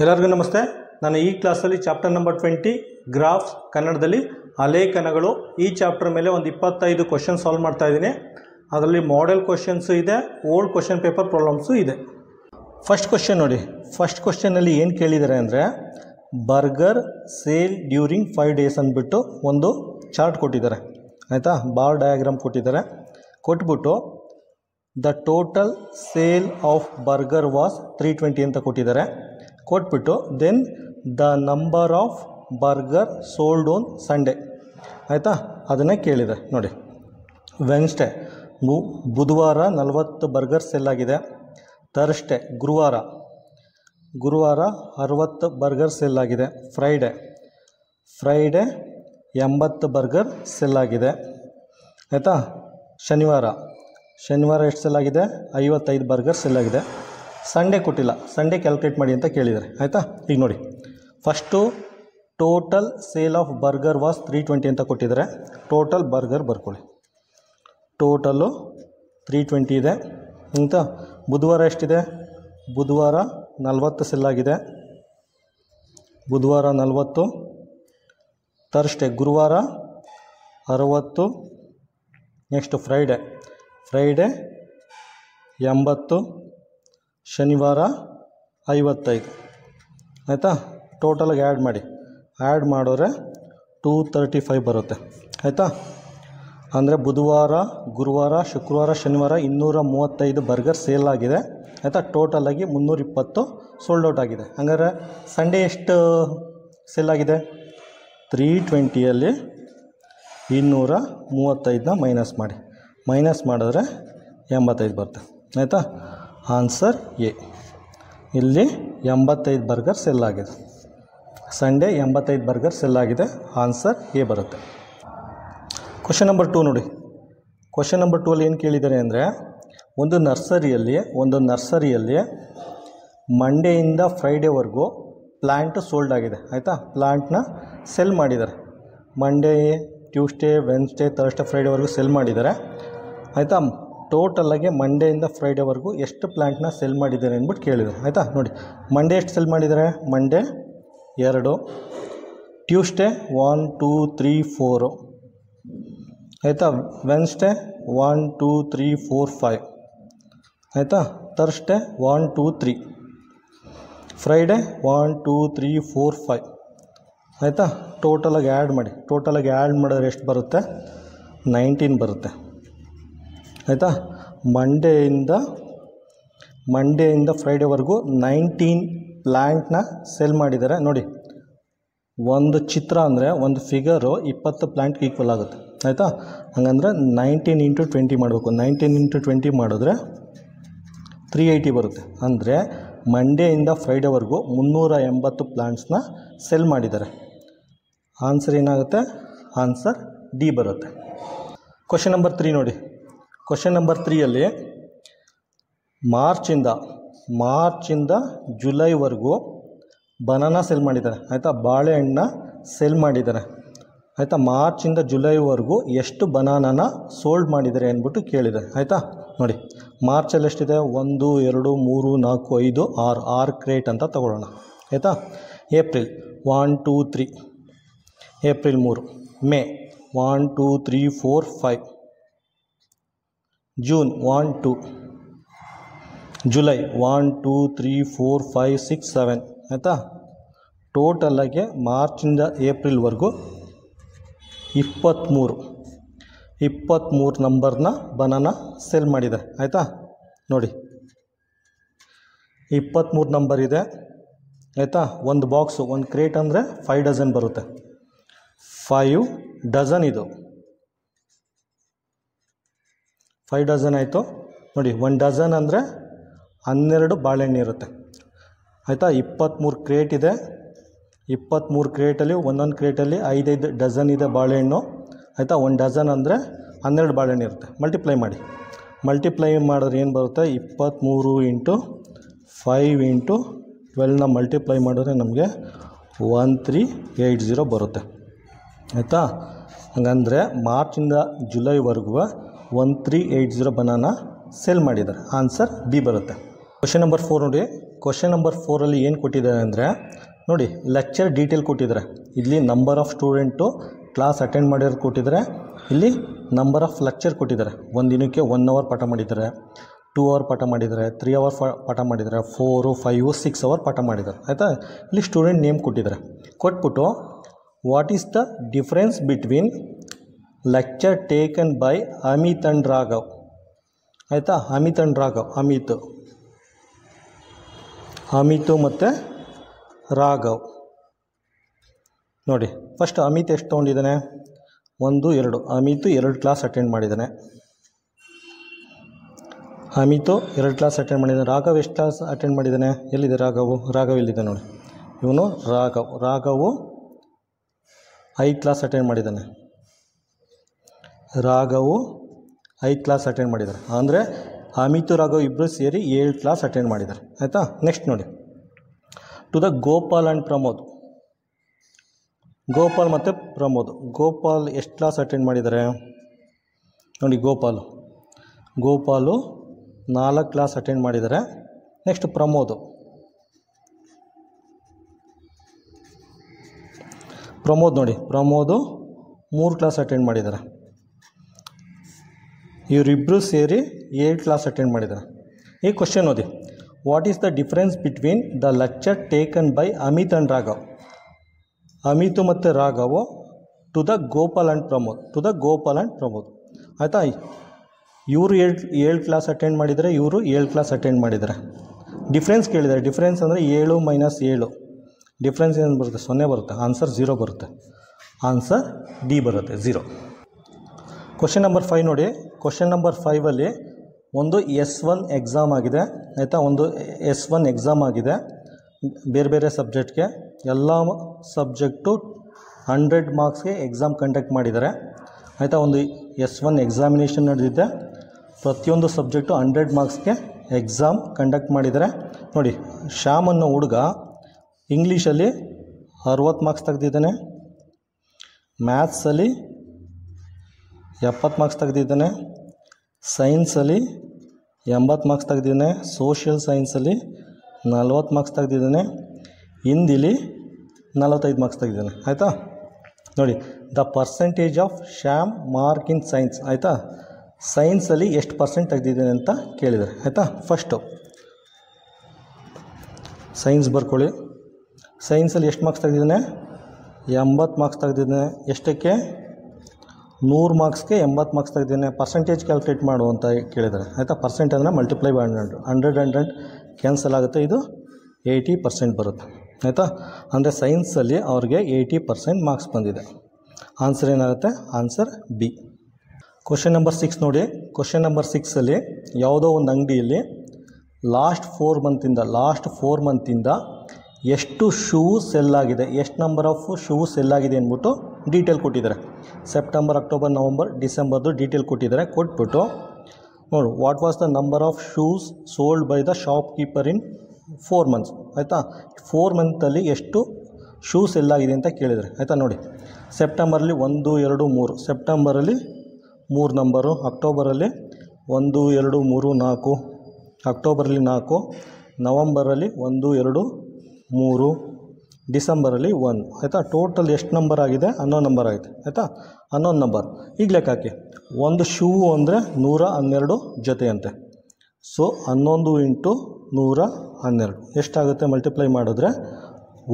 ಎಲ್ಲರಿಗೂ ನಮಸ್ತೆ. ನಾನು ಈ ಕ್ಲಾಸಲ್ಲಿ ಚಾಪ್ಟರ್ ನಂಬರ್ 20 ಗ್ರಾಫ್ಸ್ ಕನ್ನಡದಲ್ಲಿ ಆಲೇಖನಗಳು ಈ ಚಾಪ್ಟರ್ ಮೇಲೆ ಒಂದು 25 ಕ್ವೆಶ್ಚನ್ ಸಾಲ್ವ್ ಮಾಡ್ತಾ ಇದ್ದೀನಿ. ಅದರಲ್ಲಿ ಮಾಡೆಲ್ ಕ್ವೆಶ್ಚನ್ಸು ಇದೆ, ಓಲ್ಡ್ ಕ್ವೆಶ್ಚನ್ ಪೇಪರ್ ಪ್ರಾಬ್ಲಮ್ಸು ಇದೆ. ಫಸ್ಟ್ ಕ್ವೆಶ್ಚನ್ ನೋಡಿ. ಫಸ್ಟ್ ಕ್ವೆಶ್ಚನಲ್ಲಿ ಏನು ಕೇಳಿದ್ದಾರೆ ಅಂದರೆ ಬರ್ಗರ್ ಸೇಲ್ ಡ್ಯೂರಿಂಗ್ 5 days ಅಂದ್ಬಿಟ್ಟು ಒಂದು ಚಾರ್ಟ್ ಕೊಟ್ಟಿದ್ದಾರೆ. ಆಯಿತಾ, ಬಾರ್ ಡಯಾಗ್ರಾಮ್ ಕೊಟ್ಟಿದ್ದಾರೆ. ಕೊಟ್ಬಿಟ್ಟು the total sale of burger was 320 ಅಂತ ಕೊಟ್ಟಿದ್ದಾರೆ. ಕೊಟ್ಬಿಟ್ಟು then the number of burger sold on Sunday. ಆಯಿತಾ, ಅದನ್ನೇ ಕೇಳಿದೆ ನೋಡಿ. ವೆನ್ಸ್ಡೇ ಬುಧವಾರ 40 ಬರ್ಗರ್ ಸೆಲ್ ಆಗಿದೆ. ಥರ್ಸ್ಡೇ ಗುರುವಾರ 60 ಬರ್ಗರ್ ಸೆಲ್ ಆಗಿದೆ. ಫ್ರೈಡೇ 80 ಬರ್ಗರ್ ಸೆಲ್ ಆಗಿದೆ. ಆಯಿತಾ, ಶನಿವಾರ ಎಷ್ಟು ಸೆಲ್ ಆಗಿದೆ? 55 ಬರ್ಗರ್ ಸೆಲ್ ಆಗಿದೆ. ಸಂಡೇ ಕೊಟ್ಟಿಲ್ಲ, ಸಂಡೇ ಕ್ಯಾಲ್ಕುಲೇಟ್ ಮಾಡಿ ಅಂತ ಕೇಳಿದ್ದಾರೆ. ಆಯಿತಾ, ಈಗ ನೋಡಿ. First total sale of burger was 320 ಅಂತ ಕೊಟ್ಟಿದ್ದಾರೆ. ಟೋಟಲ್ ಬರ್ಗರ್ ಬರ್ಕೊಳ್ಳಿ. ಟೋಟಲ್ಲು 320 ಇದೆ ಅಂತ. ಬುಧವಾರ ಎಷ್ಟಿದೆ? ಬುಧವಾರ 40 ಸೆಲ್ ಆಗಿದೆ. ಬುಧವಾರ 40. ಥರ್ಸ್ಡೇ ಗುರುವಾರ 60. Next Friday 80. ಶನಿವಾರ 55. ಆಯಿತಾ, ಟೋಟಲಾಗಿ ಆ್ಯಡ್ ಮಾಡಿದ್ರೆ 235 ಬರುತ್ತೆ. ಆಯಿತಾ, ಅಂದರೆ ಬುಧವಾರ, ಗುರುವಾರ, ಶುಕ್ರವಾರ, ಶನಿವಾರ 235 ಬರ್ಗರ್ ಸೇಲ್ ಆಗಿದೆ. ಆಯಿತಾ, ಟೋಟಲಾಗಿ 320 ಸೋಲ್ಡ್ ಔಟ್ ಆಗಿದೆ. ಹಂಗಾರೆ ಸಂಡೇ ಎಷ್ಟು ಸೇಲ್ ಆಗಿದೆ? 320ಯಲ್ಲಿ 235ನ ಮೈನಸ್ ಮಾಡಿದ್ರೆ 85 ಬರುತ್ತೆ. ಆಯಿತಾ, ಆನ್ಸರ್ ಎ. ಇಲ್ಲಿ 85 ಬರ್ಗರ್ ಸೆಲ್ ಆಗಿದೆ. ಸಂಡೇ 85 ಬರ್ಗರ್ ಸೆಲ್ ಆಗಿದೆ. ಆನ್ಸರ್ ಎ ಬರುತ್ತೆ. ಕ್ವೆಶ್ಚನ್ ನಂಬರ್ 2 ನೋಡಿ. ಕ್ವೆಶ್ಚನ್ ನಂಬರ್ 2ಅಲ್ಲಿ ಏನು ಕೇಳಿದ್ದಾರೆ ಅಂದರೆ ಒಂದು ನರ್ಸರಿಯಲ್ಲಿ ಮಂಡೇಯಿಂದ ಫ್ರೈಡೇವರೆಗೂ ಪ್ಲ್ಯಾಂಟ್ ಸೋಲ್ಡ್ ಆಗಿದೆ. ಆಯಿತಾ, ಪ್ಲ್ಯಾಂಟ್ನ ಸೆಲ್ ಮಾಡಿದ್ದಾರೆ. ಮಂಡೇ, ಟ್ಯೂಸ್ಡೇ, ವೆನ್ಸ್ಡೇ, ಥರ್ಸ್ಡೇ, ಫ್ರೈಡೇವರೆಗೂ ಸೆಲ್ ಮಾಡಿದ್ದಾರೆ. ಆಯಿತಾ, ಟೋಟಲಾಗಿ ಮಂಡೇಯಿಂದ ಫ್ರೈಡೇವರೆಗೂ ಎಷ್ಟು ಪ್ಲ್ಯಾಂಟ್ನ ಸೆಲ್ ಮಾಡಿದ್ದಾರೆ ಅಂದ್ಬಿಟ್ಟು ಕೇಳಿದ್ದಾರೆ. ಆಯಿತಾ, ನೋಡಿ. ಮಂಡೇ ಎಷ್ಟು ಸೆಲ್ ಮಾಡಿದ್ದಾರೆ? ಮಂಡೇ 2. ಟ್ಯೂಸ್ಡೇ 1 2 3 4. ಆಯಿತಾ, ವೆನ್ಸ್ಡೇ 1 2 3 4 5. ಆಯಿತಾ, ಥರ್ಸ್ಡೇ 1 2 3. ಫ್ರೈಡೇ 1 2 3 4 5. ಆಯಿತಾ, ಟೋಟಲಾಗಿ ಆ್ಯಡ್ ಮಾಡಿದ್ರೆ ಎಷ್ಟು ಬರುತ್ತೆ? 19 ಬರುತ್ತೆ. ಆಯಿತಾ, ಮಂಡೇಯಿಂದ ಫ್ರೈಡೇವರೆಗೂ 19 ಪ್ಲ್ಯಾಂಟ್ನ ಸೆಲ್ ಮಾಡಿದ್ದಾರೆ. ನೋಡಿ, ಒಂದು ಚಿತ್ರ ಅಂದರೆ ಒಂದು ಫಿಗರು 20 ಪ್ಲ್ಯಾಂಟ್ಗೆ ಈಕ್ವಲ್ ಆಗುತ್ತೆ. ಆಯಿತಾ, ಹಂಗಂದ್ರೆ 19 × 20 ಮಾಡಬೇಕು. 19 × 20 ಮಾಡಿದ್ರೆ 380 ಬರುತ್ತೆ. ಅಂದರೆ ಮಂಡೇಯಿಂದ ಫ್ರೈಡೇವರೆಗೂ 380 ಪ್ಲ್ಯಾಂಟ್ಸ್ನ ಸೆಲ್ ಮಾಡಿದ್ದಾರೆ. ಆನ್ಸರ್ ಏನಾಗುತ್ತೆ? ಆನ್ಸರ್ ಡಿ ಬರುತ್ತೆ. ಕ್ವೆಶ್ಚನ್ ನಂಬರ್ 3 ನೋಡಿ. ಕ್ವೆಶ್ಚನ್ ನಂಬರ್ 3ಯಲ್ಲಿ ಮಾರ್ಚಿಂದ ಜುಲೈವರೆಗೂ ಬನಾನಾ ಸೆಲ್ ಮಾಡಿದ್ದಾರೆ. ಆಯಿತಾ, ಬಾಳೆಹಣ್ಣನ್ನ ಸೆಲ್ ಮಾಡಿದ್ದಾರೆ. ಆಯಿತಾ, ಮಾರ್ಚಿಂದ ಜುಲೈವರೆಗೂ ಎಷ್ಟು ಬನಾನಾನ ಸೋಲ್ಡ್ ಮಾಡಿದ್ದಾರೆ ಅಂದ್ಬಿಟ್ಟು ಕೇಳಿದ್ದಾರೆ. ಆಯಿತಾ, ನೋಡಿ. ಮಾರ್ಚಲ್ಲಿ ಎಷ್ಟಿದೆ? 1 2 3 4 5 6 ಕ್ರೇಟ್ ಅಂತ ತಗೊಳ್ಳೋಣ. ಆಯಿತಾ, April 1 2 3. April 3. May 1 2 3 4 5. June 1 2. July 1 2 3 4 5 6 7. ಆಯಿತಾ, ಟೋಟಲಾಗಿ ಮಾರ್ಚಿಂದ ಏಪ್ರಿಲ್ವರೆಗೂ 23 ನಂಬರ್ನ ಬನಾನಾ ಸೆಲ್ ಮಾಡಿದ್ದಾರೆ. ಆಯಿತಾ, ನೋಡಿ. 23 ನಂಬರ್ ಇದೆ. ಆಯಿತಾ, ಒಂದು ಬಾಕ್ಸು, ಒಂದು ಕ್ರೇಟ್ ಅಂದರೆ 5 ಡಜನ್ ಬರುತ್ತೆ. 5 ಡಜನ್ ಇದು 5 ಡಜನ್ ಆಯಿತು. ನೋಡಿ, 1 ಡಜನ್ ಅಂದರೆ 12 ಬಾಳೆಹಣ್ಣು ಇರುತ್ತೆ. ಆಯಿತಾ, 23 ಕ್ರೇಟ್ ಇದೆ. 23 ಕ್ರೇಟಲ್ಲಿ ಒಂದೊಂದು ಕ್ರೇಟಲ್ಲಿ 5 ಡಜನ್ ಇದೆ ಬಾಳೆಹಣ್ಣು. ಆಯಿತಾ, 1 ಡಜನ್ ಅಂದರೆ 12 ಬಾಳೆಹಣ್ಣು ಇರುತ್ತೆ. ಮಲ್ಟಿಪ್ಲೈ ಮಾಡಿದ್ರೆ ಏನು ಬರುತ್ತೆ? 23 × 5 × 12ನ ಮಲ್ಟಿಪ್ಲೈ ಮಾಡಿದ್ರೆ ನಮಗೆ 1380 ಬರುತ್ತೆ. ಆಯಿತಾ, ಹಂಗಂದರೆ ಮಾರ್ಚಿಂದ ಜುಲೈವರೆಗೂ 1380 ಬನಾನಾ ಸೆಲ್ ಮಾಡಿದ್ದಾರೆ. ಆನ್ಸರ್ ಬಿ ಬರುತ್ತೆ. ಕ್ವಶನ್ ನಂಬರ್ 4 ನೋಡಿ. ಕ್ವಶನ್ ನಂಬರ್ 4ಅಲ್ಲಿ ಏನು ಕೊಟ್ಟಿದ್ದಾರೆ ಅಂದರೆ ನೋಡಿ, ಲೆಕ್ಚರ್ ಡೀಟೇಲ್ ಕೊಟ್ಟಿದ್ದಾರೆ. ಇಲ್ಲಿ number of student class attend ಮಾಡಿರೋದು ಕೊಟ್ಟಿದ್ದಾರೆ. ಇಲ್ಲಿ ನಂಬರ್ ಆಫ್ ಲೆಕ್ಚರ್ ಕೊಟ್ಟಿದ್ದಾರೆ. ಒಂದು ದಿನಕ್ಕೆ 1 ಅವರ್ ಪಾಠ ಮಾಡಿದ್ದಾರೆ, 2 ಅವರ್ ಪಾಠ ಮಾಡಿದ್ದಾರೆ, 3 ಅವರ್ ಪಾಠ ಮಾಡಿದ್ದಾರೆ, 4, 5, 6 ಅವರ್ ಪಾಠ ಮಾಡಿದ್ದಾರೆ. ಆಯಿತಾ. ಇಲ್ಲಿ ಸ್ಟೂಡೆಂಟ್ ನೇಮ್ ಕೊಟ್ಟಿದ್ದಾರೆ. ಕೊಟ್ಬಿಟ್ಟು what is the difference between lecture taken by Amit and Raghav. ಆಯಿತಾ. ಅಮಿತ್ ಆ್ಯಂಡ್ ರಾಘವ್, ಅಮಿತು ಮತ್ತು ರಾಘವ್. ನೋಡಿ, ಫಸ್ಟ್ ಅಮಿತ್ ಎಷ್ಟು ತೊಗೊಂಡಿದ್ದಾನೆ? 1, 2. ಅಮಿತು 2 ಕ್ಲಾಸ್ ಅಟೆಂಡ್ ಮಾಡಿದ್ದಾನೆ. ರಾಘವ್ ಎಷ್ಟು ಕ್ಲಾಸ್ ಅಟೆಂಡ್ ಮಾಡಿದ್ದಾನೆ? ಎಲ್ಲಿದೆ ರಾಘವ್ ಇಲ್ಲಿದೆ ನೋಡಿ. ಇವನು ರಾಘವು 5 ಕ್ಲಾಸ್ ಅಟೆಂಡ್ ಮಾಡಿದ್ದಾನೆ. ಅಂದರೆ ಅಮಿತು ರಾಘವ್ ಇಬ್ಬರು ಸೇರಿ 7 ಕ್ಲಾಸ್ ಅಟೆಂಡ್ ಮಾಡಿದ್ದಾರೆ. ಆಯಿತಾ. ನೆಕ್ಸ್ಟ್ ನೋಡಿ, to the Gopal and Pramod. Gopal ಮತ್ತು ಪ್ರಮೋದ್. ಗೋಪಾಲ್ ಎಷ್ಟು ಕ್ಲಾಸ್ ಅಟೆಂಡ್ ಮಾಡಿದ್ದಾರೆ ನೋಡಿ? ಗೋಪಾಲು 4 ಕ್ಲಾಸ್ ಅಟೆಂಡ್ ಮಾಡಿದ್ದಾರೆ. ನೆಕ್ಸ್ಟ್ ಪ್ರಮೋದು 3 ಕ್ಲಾಸ್ ಅಟೆಂಡ್ ಮಾಡಿದ್ದಾರೆ. ಇವರಿಬ್ಬರು ಸೇರಿ 7 ಕ್ಲಾಸ್ ಅಟೆಂಡ್ ಮಾಡಿದ್ದಾರೆ. ಈ ಕ್ವಶನ್ ಓದಿ. What is the difference between the lecture taken by Amit and Raghav. Amit ಮತ್ತು Raghav to the Gopal and Pramod. ಆಯಿತಾ. ಇವರು 7 ಕ್ಲಾಸ್ ಅಟೆಂಡ್ ಮಾಡಿದರೆ, ಇವರು 7 ಕ್ಲಾಸ್ ಅಟೆಂಡ್ ಮಾಡಿದ್ದಾರೆ. ಡಿಫ್ರೆನ್ಸ್ ಕೇಳಿದ್ದಾರೆ. ಡಿಫ್ರೆನ್ಸ್ ಅಂದರೆ 7 - 7. ಡಿಫ್ರೆನ್ಸ್ ಏನು ಬರುತ್ತೆ? 0 ಬರುತ್ತೆ. ಆನ್ಸರ್ 0 ಬರುತ್ತೆ. ಆನ್ಸರ್ ಡಿ ಬರುತ್ತೆ, 0. ಕ್ವಶನ್ ನಂಬರ್ 5 ನೋಡಿ. ಕ್ವಶನ್ ನಂಬರ್ 5ಅಲ್ಲಿ ಒಂದು S1 ಎಕ್ಸಾಮ್ ಆಗಿದೆ. ಆಯಿತಾ. ಒಂದು S1 ಎಕ್ಸಾಮ್ ಆಗಿದೆ. ಬೇರೆ ಸಬ್ಜೆಕ್ಟ್ಗೆ ಎಲ್ಲ ಸಬ್ಜೆಕ್ಟು 100 ಮಾರ್ಕ್ಸ್ಗೆ ಎಕ್ಸಾಮ್ ಕಂಡಕ್ಟ್ ಮಾಡಿದ್ದಾರೆ. ಆಯಿತಾ. ಒಂದು S1 ಎಕ್ಸಾಮಿನೇಷನ್ ನಡೆದಿದೆ. ಪ್ರತಿಯೊಂದು ಸಬ್ಜೆಕ್ಟು 100 ಮಾರ್ಕ್ಸ್ಗೆ ಎಕ್ಸಾಮ್ ಕಂಡಕ್ಟ್ ಮಾಡಿದ್ದಾರೆ. ನೋಡಿ, ಶ್ಯಾಮ್ ಅನ್ನೋ ಹುಡುಗ ಇಂಗ್ಲೀಷಲ್ಲಿ 60 ಮಾರ್ಕ್ಸ್ ತೆಗೆದಿದ್ದಾನೆ, ಮ್ಯಾಥ್ಸಲ್ಲಿ 70 ಮಾರ್ಕ್ಸ್ ತೆಗೆದಿದ್ದಾನೆ, ಸೈನ್ಸಲ್ಲಿ 80 ಮಾರ್ಕ್ಸ್ ತೆಗೆದಿದ್ದಾನೆ, ಸೋಷಿಯಲ್ ಸೈನ್ಸಲ್ಲಿ 40 ಮಾರ್ಕ್ಸ್ ತೆಗೆದಿದ್ದಾನೆ, ಹಿಂದಿಲಿ 45 ಮಾರ್ಕ್ಸ್ ತೆಗೆದಿದ್ದಾನೆ. ಆಯಿತಾ. ನೋಡಿ, the percentage of Shyam mark in science. ಆಯಿತಾ. ಸೈನ್ಸಲ್ಲಿ ಎಷ್ಟು ಪರ್ಸೆಂಟ್ ತೆಗೆದಿದ್ದಾನೆ ಅಂತ ಕೇಳಿದ್ದಾರೆ. ಆಯಿತಾ. ಫಸ್ಟು ಸೈನ್ಸ್ ಬರ್ಕೊಳ್ಳಿ. ಸೈನ್ಸಲ್ಲಿ ಎಷ್ಟು ಮಾರ್ಕ್ಸ್ ತೆಗೆದಿದ್ದಾನೆ? 80 ಮಾರ್ಕ್ಸ್ ತೆಗೆದಿದ್ದಾನೆ. ಎಷ್ಟಕ್ಕೆ? 100 ಮಾರ್ಕ್ಸ್ಗೆ 80 ಮಾರ್ಕ್ಸ್ ತೆಗೆದಿದ್ದಾನೆ. ಪರ್ಸೆಂಟೇಜ್ ಕ್ಯಾಲ್ಕುಲೇಟ್ ಮಾಡು ಅಂತ ಕೇಳಿದ್ದಾರೆ. ಆಯಿತಾ. ಪರ್ಸೆಂಟ್ ಅಂದರೆ ಮಲ್ಟಿಪ್ಲೈ ಬೈ 100 ಕ್ಯಾನ್ಸಲ್ ಆಗುತ್ತೆ. ಇದು 80% ಬರುತ್ತೆ. ಆಯಿತಾ. ಅಂದರೆ ಸೈನ್ಸಲ್ಲಿ ಅವ್ರಿಗೆ 80% ಮಾರ್ಕ್ಸ್ ಬಂದಿದೆ. ಆನ್ಸರ್ ಏನಾಗುತ್ತೆ? Answer B. ಕ್ವಶನ್ ನಂಬರ್ 6 ನೋಡಿ. ಕ್ವಶನ್ ನಂಬರ್ 6ಅಲ್ಲಿ ಯಾವುದೋ ಒಂದು ಅಂಗಡಿಯಲ್ಲಿ ಲಾಸ್ಟ್ 4 ಮಂತಿಂದ ಎಷ್ಟು ಶೂ ಸೆಲ್ ಆಗಿದೆ, ಎಷ್ಟು ನಂಬರ್ ಆಫ್ ಶೂ ಸೆಲ್ ಆಗಿದೆ ಅಂದ್ಬಿಟ್ಟು ಡೀಟೇಲ್ ಕೊಟ್ಟಿದ್ದಾರೆ. ಸೆಪ್ಟೆಂಬರ್, ಅಕ್ಟೋಬರ್, ನವಂಬರ್, ಡಿಸೆಂಬರ್ದು ಡೀಟೇಲ್ ಕೊಟ್ಟಿದ್ದಾರೆ. ಕೊಟ್ಬಿಟ್ಟು ನೋಡು, what was the number of shoes sold by the shop keeper in 4 months. ಆಯಿತಾ. 4 ಮಂತಲ್ಲಿ ಎಷ್ಟು ಶೂ ಸೆಲ್ ಆಗಿದೆ ಅಂತ ಕೇಳಿದರೆ. ಆಯಿತಾ. ನೋಡಿ, ಸೆಪ್ಟೆಂಬರಲ್ಲಿ 1, 2, 3. ಸೆಪ್ಟೆಂಬರಲ್ಲಿ 3 ನಂಬರು, ಅಕ್ಟೋಬರಲ್ಲಿ 1, 2, 3, 4, ಅಕ್ಟೋಬರಲ್ಲಿ 4, ನವಂಬರಲ್ಲಿ 1, 2, 3, ಡಿಸೆಂಬರಲ್ಲಿ 1. ಆಯಿತಾ. ಟೋಟಲ್ ಎಷ್ಟು ನಂಬರ್ ಆಗಿದೆ? 11 ನಂಬರ್ ಆಗಿದೆ. ಆಯಿತಾ. 11 ನಂಬರ್. ಈಗ ಲೆಕ್ಕ ಹಾಕಿ. ಒಂದು ಶೂ ಅಂದರೆ 112 ಜೊತೆ ಅಂತೆ. ಸೊ 11 × 112 ಎಷ್ಟಾಗುತ್ತೆ? ಮಲ್ಟಿಪ್ಲೈ ಮಾಡಿದ್ರೆ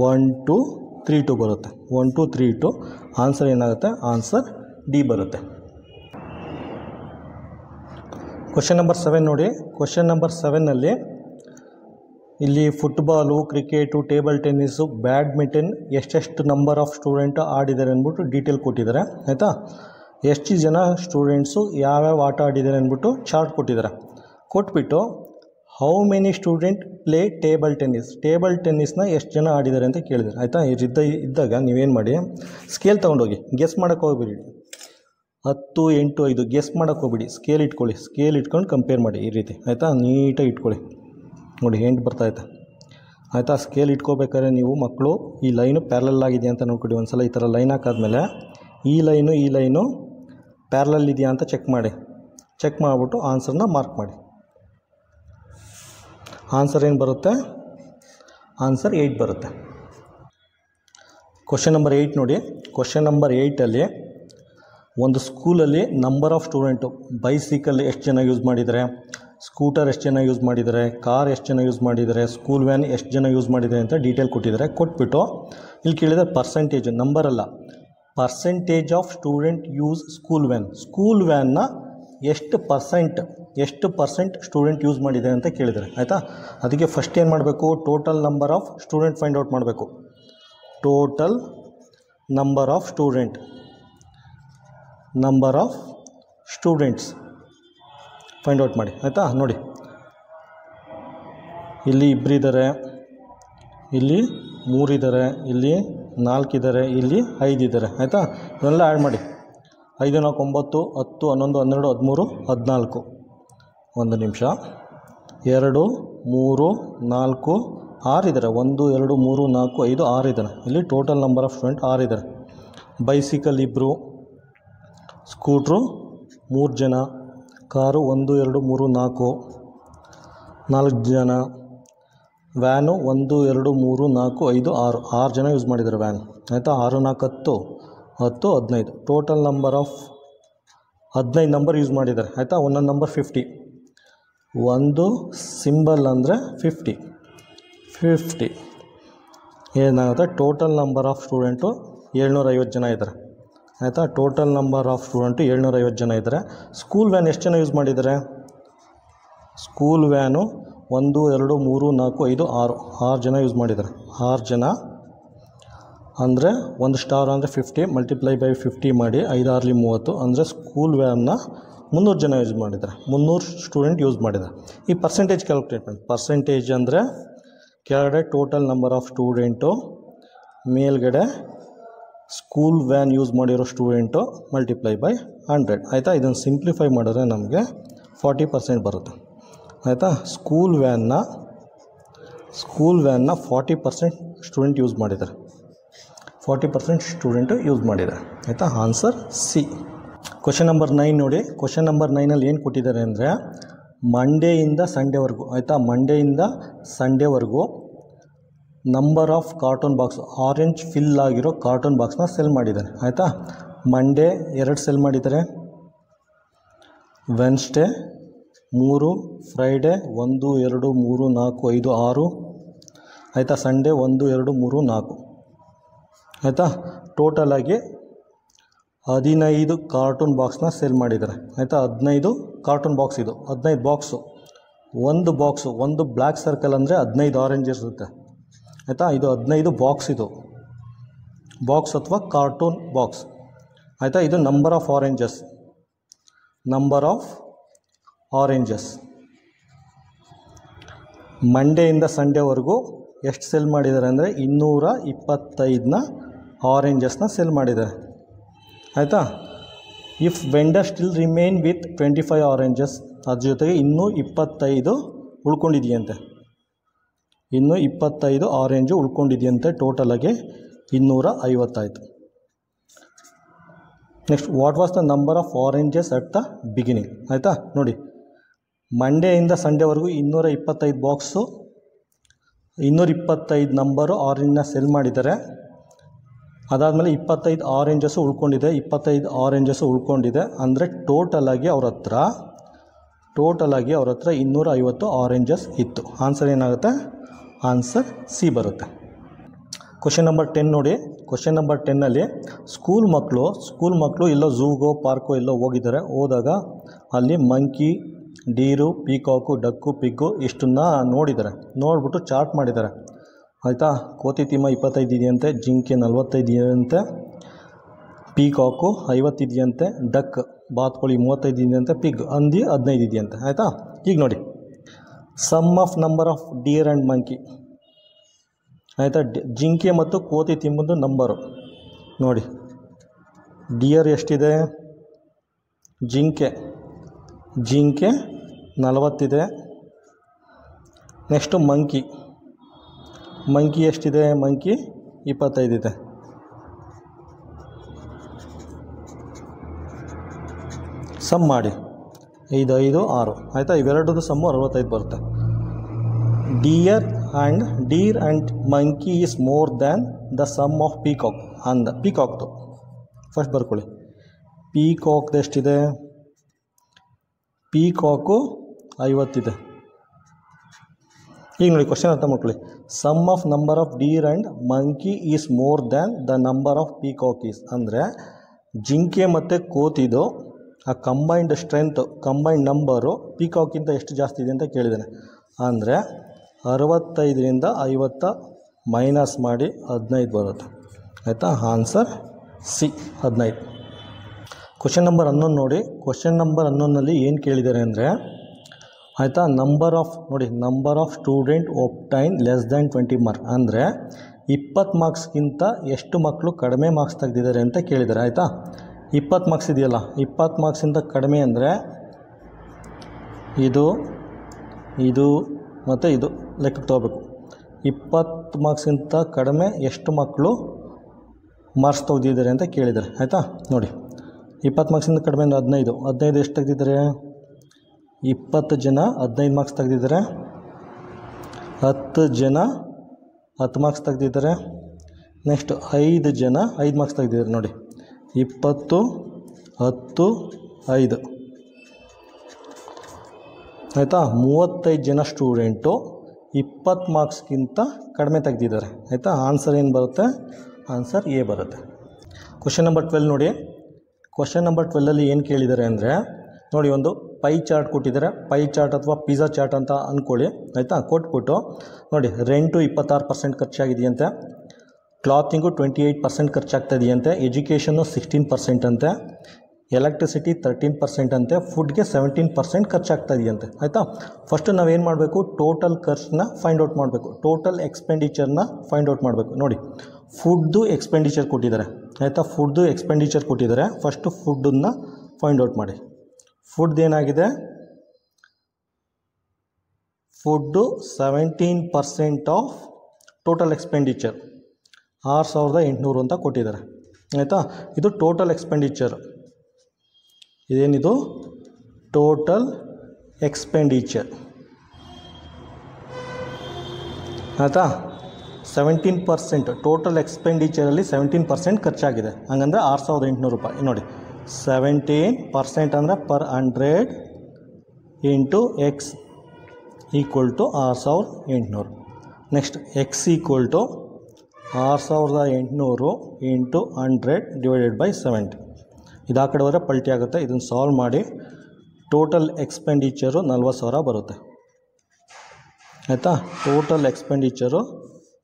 1232 ಬರುತ್ತೆ. 1232. ಆನ್ಸರ್ ಏನಾಗುತ್ತೆ? ಆನ್ಸರ್ ಡಿ ಬರುತ್ತೆ. ಕ್ವಶನ್ ನಂಬರ್ 7 ನೋಡಿ. ಕ್ವಶನ್ ನಂಬರ್ 7ನಲ್ಲಿ ಇಲ್ಲಿ football, cricket, table tennis, badminton ಎಷ್ಟೆಷ್ಟು ನಂಬರ್ ಆಫ್ ಸ್ಟೂಡೆಂಟ್ ಆಡಿದ್ದಾರೆ ಅಂದ್ಬಿಟ್ಟು ಡೀಟೇಲ್ ಕೊಟ್ಟಿದ್ದಾರೆ. ಆಯಿತಾ. ಎಷ್ಟು ಜನ ಸ್ಟೂಡೆಂಟ್ಸು ಯಾವ್ಯಾವ ಆಟ ಆಡಿದ್ದಾರೆ ಅಂದ್ಬಿಟ್ಟು ಚಾರ್ಟ್ ಕೊಟ್ಟಿದ್ದಾರೆ. ಕೊಟ್ಬಿಟ್ಟು how many student play table ಟೆನ್ನಿಸ್ನ ಎಷ್ಟು ಜನ ಆಡಿದ್ದಾರೆ ಅಂತ ಕೇಳಿದ್ದಾರೆ. ಆಯಿತಾ. ಇದ್ದಾಗ ನೀವೇನು ಮಾಡಿ, ಸ್ಕೇಲ್ ತೊಗೊಂಡೋಗಿ ಗೆಸ್ ಮಾಡೋಕ್ಕೆ ಹೋಗ್ಬಿಡಿ. 10, 8, 5 ಗೆಸ್ ಮಾಡೋಕ್ಕೆ ಹೋಗ್ಬಿಡಿ. ಸ್ಕೇಲ್ ಇಟ್ಕೊಳ್ಳಿ. ಸ್ಕೇಲ್ ಇಟ್ಕೊಂಡು ಕಂಪೇರ್ ಮಾಡಿ ಈ ರೀತಿ. ಆಯಿತಾ. ನೀಟಾಗಿ ಇಟ್ಕೊಳ್ಳಿ. ನೋಡಿ 8 ಬರ್ತೈತೆ. ಆಯಿತಾ. ಸ್ಕೇಲ್ ಇಟ್ಕೋಬೇಕಾದ್ರೆ ನೀವು ಮಕ್ಕಳು ಈ ಲೈನು ಪ್ಯಾರಲಲ್ ಆಗಿದೆ ಅಂತ ನೋಡ್ಕೊಡಿ. ಒಂದು ಸಲ ಈ ಥರ ಲೈನ್ ಹಾಕಾದ್ಮೇಲೆ ಈ ಲೈನು ಪ್ಯಾರಲಲ್ ಇದೆಯಾ ಅಂತ ಚೆಕ್ ಮಾಡಿ. ಚೆಕ್ ಮಾಡಿಬಿಟ್ಟು ಆನ್ಸರ್ನ ಮಾರ್ಕ್ ಮಾಡಿ. ಆನ್ಸರ್ ಏನು ಬರುತ್ತೆ? ಆನ್ಸರ್ 8 ಬರುತ್ತೆ. ಕ್ವಶನ್ ನಂಬರ್ 8 ನೋಡಿ. ಕ್ವಶನ್ ನಂಬರ್ 8ಅಲ್ಲಿ ಒಂದು ಸ್ಕೂಲಲ್ಲಿ ನಂಬರ್ ಆಫ್ ಸ್ಟೂಡೆಂಟು ಬೈಸಿಕಲ್ ಎಷ್ಟು ಜನ ಯೂಸ್ ಮಾಡಿದ್ದಾರೆ, ಸ್ಕೂಟರ್ ಎಷ್ಟು ಜನ ಯೂಸ್ ಮಾಡಿದ್ದಾರೆ, ಕಾರ್ ಎಷ್ಟು ಜನ ಯೂಸ್ ಮಾಡಿದ್ದಾರೆ, ಸ್ಕೂಲ್ ವ್ಯಾನ್ ಎಷ್ಟು ಜನ ಯೂಸ್ ಮಾಡಿದ್ದಾರೆ ಅಂತ ಡೀಟೇಲ್ ಕೊಟ್ಟಿದ್ದಾರೆ. ಕೊಟ್ಬಿಟ್ಟು ಇಲ್ಲಿ ಕೇಳಿದರೆ ಪರ್ಸೆಂಟೇಜ್, ನಂಬರ್ ಅಲ್ಲ, percentage of student use school van. School ವ್ಯಾನ್ನ ಎಷ್ಟು ಪರ್ಸೆಂಟ್ ಸ್ಟೂಡೆಂಟ್ ಯೂಸ್ ಮಾಡಿದ್ದಾರೆ ಅಂತ ಕೇಳಿದ್ದಾರೆ. ಆಯಿತಾ? ಅದಕ್ಕೆ ಫಸ್ಟ್ ಏನು ಮಾಡಬೇಕು? Total number of student find out ಮಾಡಬೇಕು. Total number of students find out ಮಾಡಿ. ಆಯಿತಾ? ನೋಡಿ, ಇಲ್ಲಿ 2 ಇದ್ದಾರೆ, ಇಲ್ಲಿ 3 ಇದ್ದಾರೆ, ಇಲ್ಲಿ 4 ಇದ್ದಾರೆ, ಇಲ್ಲಿ 5 ಇದ್ದಾರೆ. ಆಯಿತಾ? ಇವನ್ನೆಲ್ಲ ಆ್ಯಡ್ ಮಾಡಿ. 5 4 9 10 11 12 13 14. ಒಂದು ನಿಮಿಷ. 2 3 4 6 ಇದ್ದಾರೆ. 1 2 3 4 5 6 ಇದ್ದಾರೆ. ಇಲ್ಲಿ ಟೋಟಲ್ ನಂಬರ್ ಆಫ್ ಸ್ಟೂಡೆಂಟ್ 6 ಇದ್ದಾರೆ. ಬೈಸಿಕಲ್ 2, ಸ್ಕೂಟ್ರು 3 ಜನ, ಕಾರು 1 2 3 4 ಜನ, ವ್ಯಾನು 1 2 3 4 5 6 ಜನ ಯೂಸ್ ಮಾಡಿದ್ದಾರೆ ವ್ಯಾನ್. ಆಯಿತಾ? 6 4 10 15. Total number of 15 number use ಮಾಡಿದ್ದಾರೆ. ಆಯಿತಾ? ಒಂದೊಂದು ನಂಬರ್ 50. ಒಂದು ಸಿಂಬಲ್ ಅಂದರೆ 50 ಏನಾಗುತ್ತೆ? ಟೋಟಲ್ ನಂಬರ್ ಆಫ್ ಸ್ಟೂಡೆಂಟು 750 ಜನ ಇದ್ದಾರೆ. ಆಯಿತಾ? ಟೋಟಲ್ ನಂಬರ್ ಆಫ್ ಸ್ಟೂಡೆಂಟು 750 ಜನ ಇದ್ದಾರೆ. ಸ್ಕೂಲ್ ವ್ಯಾನ್ ಎಷ್ಟು ಜನ ಯೂಸ್ ಮಾಡಿದ್ದಾರೆ? ಸ್ಕೂಲ್ ವ್ಯಾನು 1 2 3 4 5 6 ಜನ ಯೂಸ್ ಮಾಡಿದ್ದಾರೆ. 6 ಜನ ಅಂದರೆ ಒಂದು ಸ್ಟಾರ್ ಅಂದರೆ 50 ಮಲ್ಟಿಪ್ಲೈ ಬೈ 50 ಮಾಡಿ 5 6 30 ಅಂದರೆ ಸ್ಕೂಲ್ ವ್ಯಾನ್ನ 300 ಜನ ಯೂಸ್ ಮಾಡಿದ್ದಾರೆ. 300 ಸ್ಟೂಡೆಂಟ್ ಯೂಸ್ ಮಾಡಿದ್ದಾರೆ. ಈ ಪರ್ಸೆಂಟೇಜ್ ಕ್ಯಾಲ್ಕುಲೇಟ್ ಮಾಡಿ. ಪರ್ಸೆಂಟೇಜ್ ಅಂದರೆ ಕೆಳಗಡೆ ಟೋಟಲ್ ನಂಬರ್ ಆಫ್ ಸ್ಟೂಡೆಂಟು, ಮೇಲ್ಗಡೆ ಸ್ಕೂಲ್ ವ್ಯಾನ್ ಯೂಸ್ ಮಾಡಿರೋ ಸ್ಟೂಡೆಂಟು ಮಲ್ಟಿಪ್ಲೈ ಬೈ 100. ಆಯಿತಾ? ಇದನ್ನು ಸಿಂಪ್ಲಿಫೈ ಮಾಡಿದ್ರೆ ನಮಗೆ 40% ಬರುತ್ತೆ. ಆಯಿತಾ? ಸ್ಕೂಲ್ ವ್ಯಾನ್ನ 40% ಸ್ಟೂಡೆಂಟ್ ಯೂಸ್ ಮಾಡಿದ್ದಾರೆ. 40% ಸ್ಟೂಡೆಂಟು ಯೂಸ್ ಮಾಡಿದ್ದಾರೆ. ಆಯಿತಾ? Answer C. ಕ್ವಶನ್ ನಂಬರ್ 9 ನೋಡಿ. ಕ್ವಶನ್ ನಂಬರ್ 9ಅಲ್ಲಿ ಏನು ಕೊಟ್ಟಿದ್ದಾರೆ ಅಂದರೆ ಮಂಡೇಯಿಂದ ಸಂಡೇವರೆಗೂ. ಆಯಿತಾ? ಮಂಡೇಯಿಂದ ಸಂಡೇವರೆಗೂ number of cartoon box, orange fill ಆಗಿರೋ ಕಾರ್ಟೂನ್ ಬಾಕ್ಸ್ನ ಸೆಲ್ ಮಾಡಿದ್ದಾರೆ. ಆಯಿತಾ? ಮಂಡೇ 2 ಸೆಲ್ ಮಾಡಿದ್ದಾರೆ, ವೆನ್ಸ್ಡೇ 3, ಫ್ರೈಡೇ 1 2 3 4 5 6. ಆಯಿತಾ? ಸಂಡೇ 1 2 3 4. ಆಯಿತಾ? ಟೋಟಲಾಗಿ 15 ಕಾರ್ಟೂನ್ ಬಾಕ್ಸ್ನ ಸೇಲ್ ಮಾಡಿದ್ದಾರೆ. ಆಯಿತಾ? 15 ಕಾರ್ಟೂನ್ ಬಾಕ್ಸ್. ಇದು 15 ಬಾಕ್ಸು. ಒಂದು ಬ್ಲ್ಯಾಕ್ ಸರ್ಕಲ್ ಅಂದರೆ 15 ಆರೆಂಜಸ್ ಇರುತ್ತೆ. ಆಯಿತಾ? ಇದು 15 ಬಾಕ್ಸ್. ಇದು ಬಾಕ್ಸ್ ಅಥವಾ ಕಾರ್ಟೂನ್ ಬಾಕ್ಸ್. ಆಯಿತಾ? ಇದು ನಂಬರ್ ಆಫ್ ಆರೆಂಜಸ್. ಮಂಡೇಯಿಂದ ಸಂಡೇವರೆಗೂ ಎಷ್ಟು ಸೆಲ್ ಮಾಡಿದ್ದಾರೆ ಅಂದರೆ 225ನ ಆರೆಂಜಸ್ನ ಸೆಲ್ ಮಾಡಿದ್ದಾರೆ. ಆಯಿತಾ? If vendor still remain with 25 oranges, ಅದ್ರ ಜೊತೆಗೆ ಇನ್ನೂ 25 ಉಳ್ಕೊಂಡಿದೆಯಂತೆ. ಇನ್ನೂ 25 ಆರೆಂಜು ಉಳ್ಕೊಂಡಿದೆಯಂತೆ. ಟೋಟಲಾಗಿ 250 ಆಯಿತು. Next, what was the number of oranges at the beginning? ಆಯಿತಾ? ನೋಡಿ, ಮಂಡೇಯಿಂದ ಸಂಡೇವರೆಗೂ 225 ಬಾಕ್ಸು, 225 ನಂಬರು ಆರೆಂಜ್ನ ಸೆಲ್ ಮಾಡಿದ್ದಾರೆ. ಅದಾದಮೇಲೆ 25 ಆರೆಂಜಸ್ಸು ಉಳ್ಕೊಂಡಿದೆ. 25 ಆರೆಂಜಸ್ಸು ಉಳ್ಕೊಂಡಿದೆ ಅಂದರೆ ಟೋಟಲಾಗಿ ಅವ್ರ ಹತ್ರ 250 ಆರೆಂಜಸ್ ಇತ್ತು. ಆನ್ಸರ್ ಏನಾಗುತ್ತೆ? ಆನ್ಸರ್ ಸಿ ಬರುತ್ತೆ. ಕ್ವಶನ್ ನಂಬರ್ 10 ನೋಡಿ. ಕ್ವಶನ್ ನಂಬರ್ 10ಅಲ್ಲಿ ಸ್ಕೂಲ್ ಮಕ್ಕಳು ಎಲ್ಲೋ ಝೂಗೋ ಪಾರ್ಕೋ ಎಲ್ಲೋ ಹೋದಾಗ ಅಲ್ಲಿ ಮಂಕಿ, ಡೀರು, ಪೀಕಾಕು, ಡಕ್ಕು, ಪಿಗ್ಗು ಇಷ್ಟನ್ನು ನೋಡಿದ್ದಾರೆ. ನೋಡಿಬಿಟ್ಟು ಚಾರ್ಟ್ ಮಾಡಿದ್ದಾರೆ. ಆಯಿತಾ? ಕೋತಿ ತಿಮ್ಮ 25 ಇದೆಯಂತೆ, ಜಿಂಕೆ 45 ಇದೆಯಂತೆ, ಪೀಕಾಕು 50 ಇದೆಯಂತೆ, ಡಕ್ ಬಾತ್ಕೋಳಿ 35 ಇದೆಯಂತೆ, ಪಿಗ್ ಹಂದಿ 15 ಇದೆಯಂತೆ. ಆಯಿತಾ? ಈಗ ನೋಡಿ, sum of number of deer and monkey. ಆಯಿತಾ? ಜಿಂಕೆ ಮತ್ತು ಕೋತಿ ತಿಮ್ಮದು ನಂಬರು ನೋಡಿ. ಡಿಯರ್ ಎಷ್ಟಿದೆ? ಜಿಂಕೆ 40 ಇದೆ. ನೆಕ್ಸ್ಟು ಮಂಕಿ ಎಷ್ಟಿದೆ? ಮಂಕಿ 25 ಇದೆ. ಸಮ್ ಮಾಡಿ 5 5 6. ಆಯಿತಾ? ಇವೆರಡದು ಸಮ್ಮು 65 ಬರುತ್ತೆ. Deer and monkey is more than the sum of peacock ಅಂದ ಪೀಕಾಕ್ದು ಫಸ್ಟ್ ಬರ್ಕೊಳ್ಳಿ. ಪೀಕಾಕ್ದು ಎಷ್ಟಿದೆ? ಪೀಕಾಕು 50 ಇದೆ. ಈಗ ನೋಡಿ ಕ್ವಶನ್ ಅರ್ಥ ಮಾಡ್ಕೊಳ್ಳಿ. Sum of number of deer and monkey is more than the number of peacock is. ಅಂದರೆ ಜಿಂಕೆ ಮತ್ತು ಕೋತಿದು ಆ ಕಂಬೈನ್ಡ್ ಸ್ಟ್ರೆಂತ್, ಕಂಬೈನ್ಡ್ ನಂಬರು ಪೀಕಾಕಿಂತ ಎಷ್ಟು ಜಾಸ್ತಿ ಇದೆ ಅಂತ ಕೇಳಿದ್ದಾನೆ. ಅಂದರೆ 65ರಿಂದ 50 ಮೈನಸ್ ಮಾಡಿ 15 ಬರುತ್ತೆ. ಆಯಿತಾ? Answer C 15. ಕ್ವಶನ್ ನಂಬರ್ 11 ನೋಡಿ. ಕ್ವಶನ್ ನಂಬರ್ 11ನಲ್ಲಿ ಏನು ಕೇಳಿದ್ದಾರೆ ಅಂದರೆ, ಆಯಿತಾ, ನಂಬರ್ ಆಫ್ ನೋಡಿ, number of student obtain less than 20 mark. ಅಂದರೆ 20 ಮಾರ್ಕ್ಸ್ಗಿಂತ ಎಷ್ಟು ಮಕ್ಕಳು ಕಡಿಮೆ ಮಾರ್ಕ್ಸ್ ತೆಗೆದಿದ್ದಾರೆ ಅಂತ ಕೇಳಿದ್ದಾರೆ. ಆಯಿತಾ? 20 ಮಾರ್ಕ್ಸ್ ಇದೆಯಲ್ಲ, 20 ಮಾರ್ಕ್ಸಿಂದ ಕಡಿಮೆ ಅಂದರೆ ಇದು ಮತ್ತು ಇದು ಲೆಕ್ಕಕ್ಕೆ ತಗೋಬೇಕು. 20 ಮಾರ್ಕ್ಸ್ಗಿಂತ ಕಡಿಮೆ ಎಷ್ಟು ಮಕ್ಕಳು ಮಾರ್ಕ್ಸ್ ತೆಗೆದಿದ್ದಾರೆ ಅಂತ ಕೇಳಿದ್ದಾರೆ. ಆಯಿತಾ? ನೋಡಿ, 20 ಮಾರ್ಕ್ಸಿಂದ ಕಡಿಮೆ ಅಂದರೆ 15 ಎಷ್ಟು ತೆಗೆದಿದ್ದಾರೆ? 20 ಜನ 15 ಮಾರ್ಕ್ಸ್ ತೆಗೆದಿದ್ದಾರೆ. 10 ಜನ 10 ಮಾರ್ಕ್ಸ್ ತೆಗೆದಿದ್ದಾರೆ. ನೆಕ್ಸ್ಟ್ 5 ಜನ 5 ಮಾರ್ಕ್ಸ್ ತೆಗೆದಿದ್ದಾರೆ. ನೋಡಿ, 20, 10, 5 ಆಯಿತಾ? 35 ಜನ ಸ್ಟೂಡೆಂಟು 20 ಮಾರ್ಕ್ಸ್ಗಿಂತ ಕಡಿಮೆ ತೆಗೆದಿದ್ದಾರೆ. ಆಯಿತಾ? ಆನ್ಸರ್ ಏನು ಬರುತ್ತೆ? ಆನ್ಸರ್ ಎ ಬರುತ್ತೆ. ಕ್ವಶನ್ ನಂಬರ್ 12 ನೋಡಿ. ಕ್ವಶನ್ ನಂಬರ್ 12ಅಲ್ಲಿ ಏನು ಕೇಳಿದ್ದಾರೆ ಅಂದರೆ, ನೋಡಿ, ಒಂದು ಪೈ ಚಾರ್ಟ್ ಕೊಟ್ಟಿದ್ದಾರೆ. ಪೈ ಚಾರ್ಟ್ ಅಥವಾ ಪಿಜ್ಜಾ ಚಾರ್ಟ್ ಅಂತ ಅಂದ್ಕೊಳ್ಳಿ. ಆಯಿತಾ? ಕೊಟ್ಬಿಟ್ಟು ನೋಡಿ, ರೆಂಟು 26% ಖರ್ಚಾಗಿದೆಯಂತೆ, ಕ್ಲಾತಿಂಗು 28% ಖರ್ಚಾಗ್ತಾಯಿದೆಯಂತೆ, ಎಜುಕೇಷನ್ನು 16% ಅಂತೆ, ಎಲೆಕ್ಟ್ರಿಸಿಟಿ 13% ಅಂತೆ, ಫುಡ್ಗೆ 17% ಖರ್ಚಾಗ್ತಾಯಿದೆಯಂತೆ. ಆಯಿತಾ? ಫಸ್ಟು ನಾವೇನು ಮಾಡಬೇಕು? ಟೋಟಲ್ ಖರ್ಚನ್ನ ಫೈಂಡ್ ಔಟ್ ಮಾಡಬೇಕು. ಟೋಟಲ್ ಎಕ್ಸ್ಪೆಂಡಿಚರ್ನ ಫೈಂಡ್ ಔಟ್ ಮಾಡಬೇಕು. ನೋಡಿ, ಫುಡ್ದು ಎಕ್ಸ್ಪೆಂಡಿಚರ್ ಕೊಟ್ಟಿದ್ದಾರೆ. ಆಯಿತಾ? ಫುಡ್ದು ಎಕ್ಸ್ಪೆಂಡಿಚರ್ ಕೊಟ್ಟಿದ್ದಾರೆ. ಫಸ್ಟು ಫುಡ್ಡನ್ನು ಫೈಂಡ್ ಔಟ್ ಮಾಡಿ. ಫುಡ್ ಏನಾಗಿದೆ? ಫುಡ್ಡು 17% ಆಫ್ ಟೋಟಲ್ ಎಕ್ಸ್ಪೆಂಡಿಚರ್, 6800 ಅಂತ ಕೊಟ್ಟಿದ್ದಾರೆ. ಆಯಿತಾ? ಇದು ಟೋಟಲ್ ಎಕ್ಸ್ಪೆಂಡಿಚರ್. ಇದೇನಿದು? Total expenditure. ಆಯಿತಾ? 17% ಟೋಟಲ್ ಎಕ್ಸ್ಪೆಂಡಿಚರಲ್ಲಿ 17% ಖರ್ಚಾಗಿದೆ. ಹಂಗಂದರೆ 6800 ರೂಪಾಯಿ. ನೋಡಿ, 17% ಅಂದರೆ per 100 into X equal to 6800. Next X equal to 6800 into 100 divided by 70. ಇದು ಆ ಕಡೆ ಹೋದರೆ ಪಲ್ಟಿ ಆಗುತ್ತೆ. ಇದನ್ನು ಸಾಲ್ವ್ ಮಾಡಿ ಟೋಟಲ್ ಎಕ್ಸ್ಪೆಂಡಿಚರು 40,000 ಬರುತ್ತೆ. ಆಯಿತಾ? ಟೋಟಲ್ ಎಕ್ಸ್ಪೆಂಡಿಚರು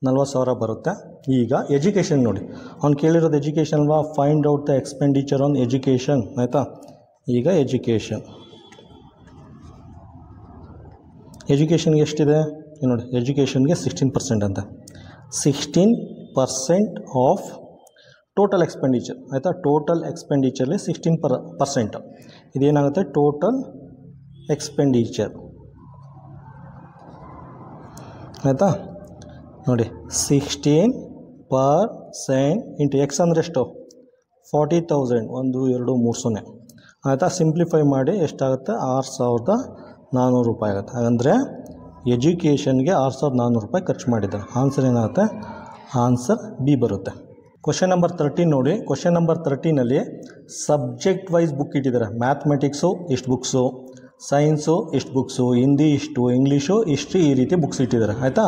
40,000 ಬರುತ್ತೆ. ಈಗ ಎಜುಕೇಷನ್ ನೋಡಿ, ಅವ್ನು ಕೇಳಿರೋದು ಎಜುಕೇಷನ್ ಅಲ್ವಾ? Find out the expenditure on education. ಆಯಿತಾ? ಈಗ ಎಜುಕೇಷನ್ಗೆ ಎಷ್ಟಿದೆ ನೋಡಿ? ಎಜುಕೇಷನ್ಗೆ 16% ಅಂತ. 16% ಆಫ್ ಟೋಟಲ್ ಎಕ್ಸ್ಪೆಂಡಿಚರ್. ಆಯಿತಾ? ಟೋಟಲ್ ಎಕ್ಸ್ಪೆಂಡಿಚರ್ಲಿ 16%. ಇದೇನಾಗುತ್ತೆ? Total expenditure. ಆಯಿತಾ? ನೋಡಿ, 16% ಇಂಟು ಎಕ್ಸ್ ಅಂದರೆ ಎಷ್ಟು? 40,000. 1 2 3 0. ಆಯಿತಾ? ಸಿಂಪ್ಲಿಫೈ ಮಾಡಿ ಎಷ್ಟಾಗುತ್ತೆ? 6400 ರೂಪಾಯಿ ಆಗುತ್ತೆ. ಹಾಗಂದರೆ ಎಜುಕೇಷನ್ಗೆ 6400 ರೂಪಾಯಿ ಖರ್ಚು ಮಾಡಿದ್ದಾರೆ. ಆನ್ಸರ್ ಏನಾಗುತ್ತೆ? ಆನ್ಸರ್ ಬಿ ಬರುತ್ತೆ. ಕ್ವಶನ್ ನಂಬರ್ 13 ನೋಡಿ. ಕ್ವಶನ್ ನಂಬರ್ 13ನಲ್ಲಿ ಸಬ್ಜೆಕ್ಟ್ ವೈಸ್ ಬುಕ್ ಇಟ್ಟಿದ್ದಾರೆ. ಮ್ಯಾಥಮೆಟಿಕ್ಸು ಇಷ್ಟು ಬುಕ್ಸು, ಸೈನ್ಸು ಇಷ್ಟು ಬುಕ್ಸು, ಹಿಂದಿ ಇಷ್ಟು, ಇಂಗ್ಲೀಷು ಇಷ್ಟು, ಈ ರೀತಿ ಬುಕ್ಸ್ ಇಟ್ಟಿದ್ದಾರೆ. ಆಯಿತಾ?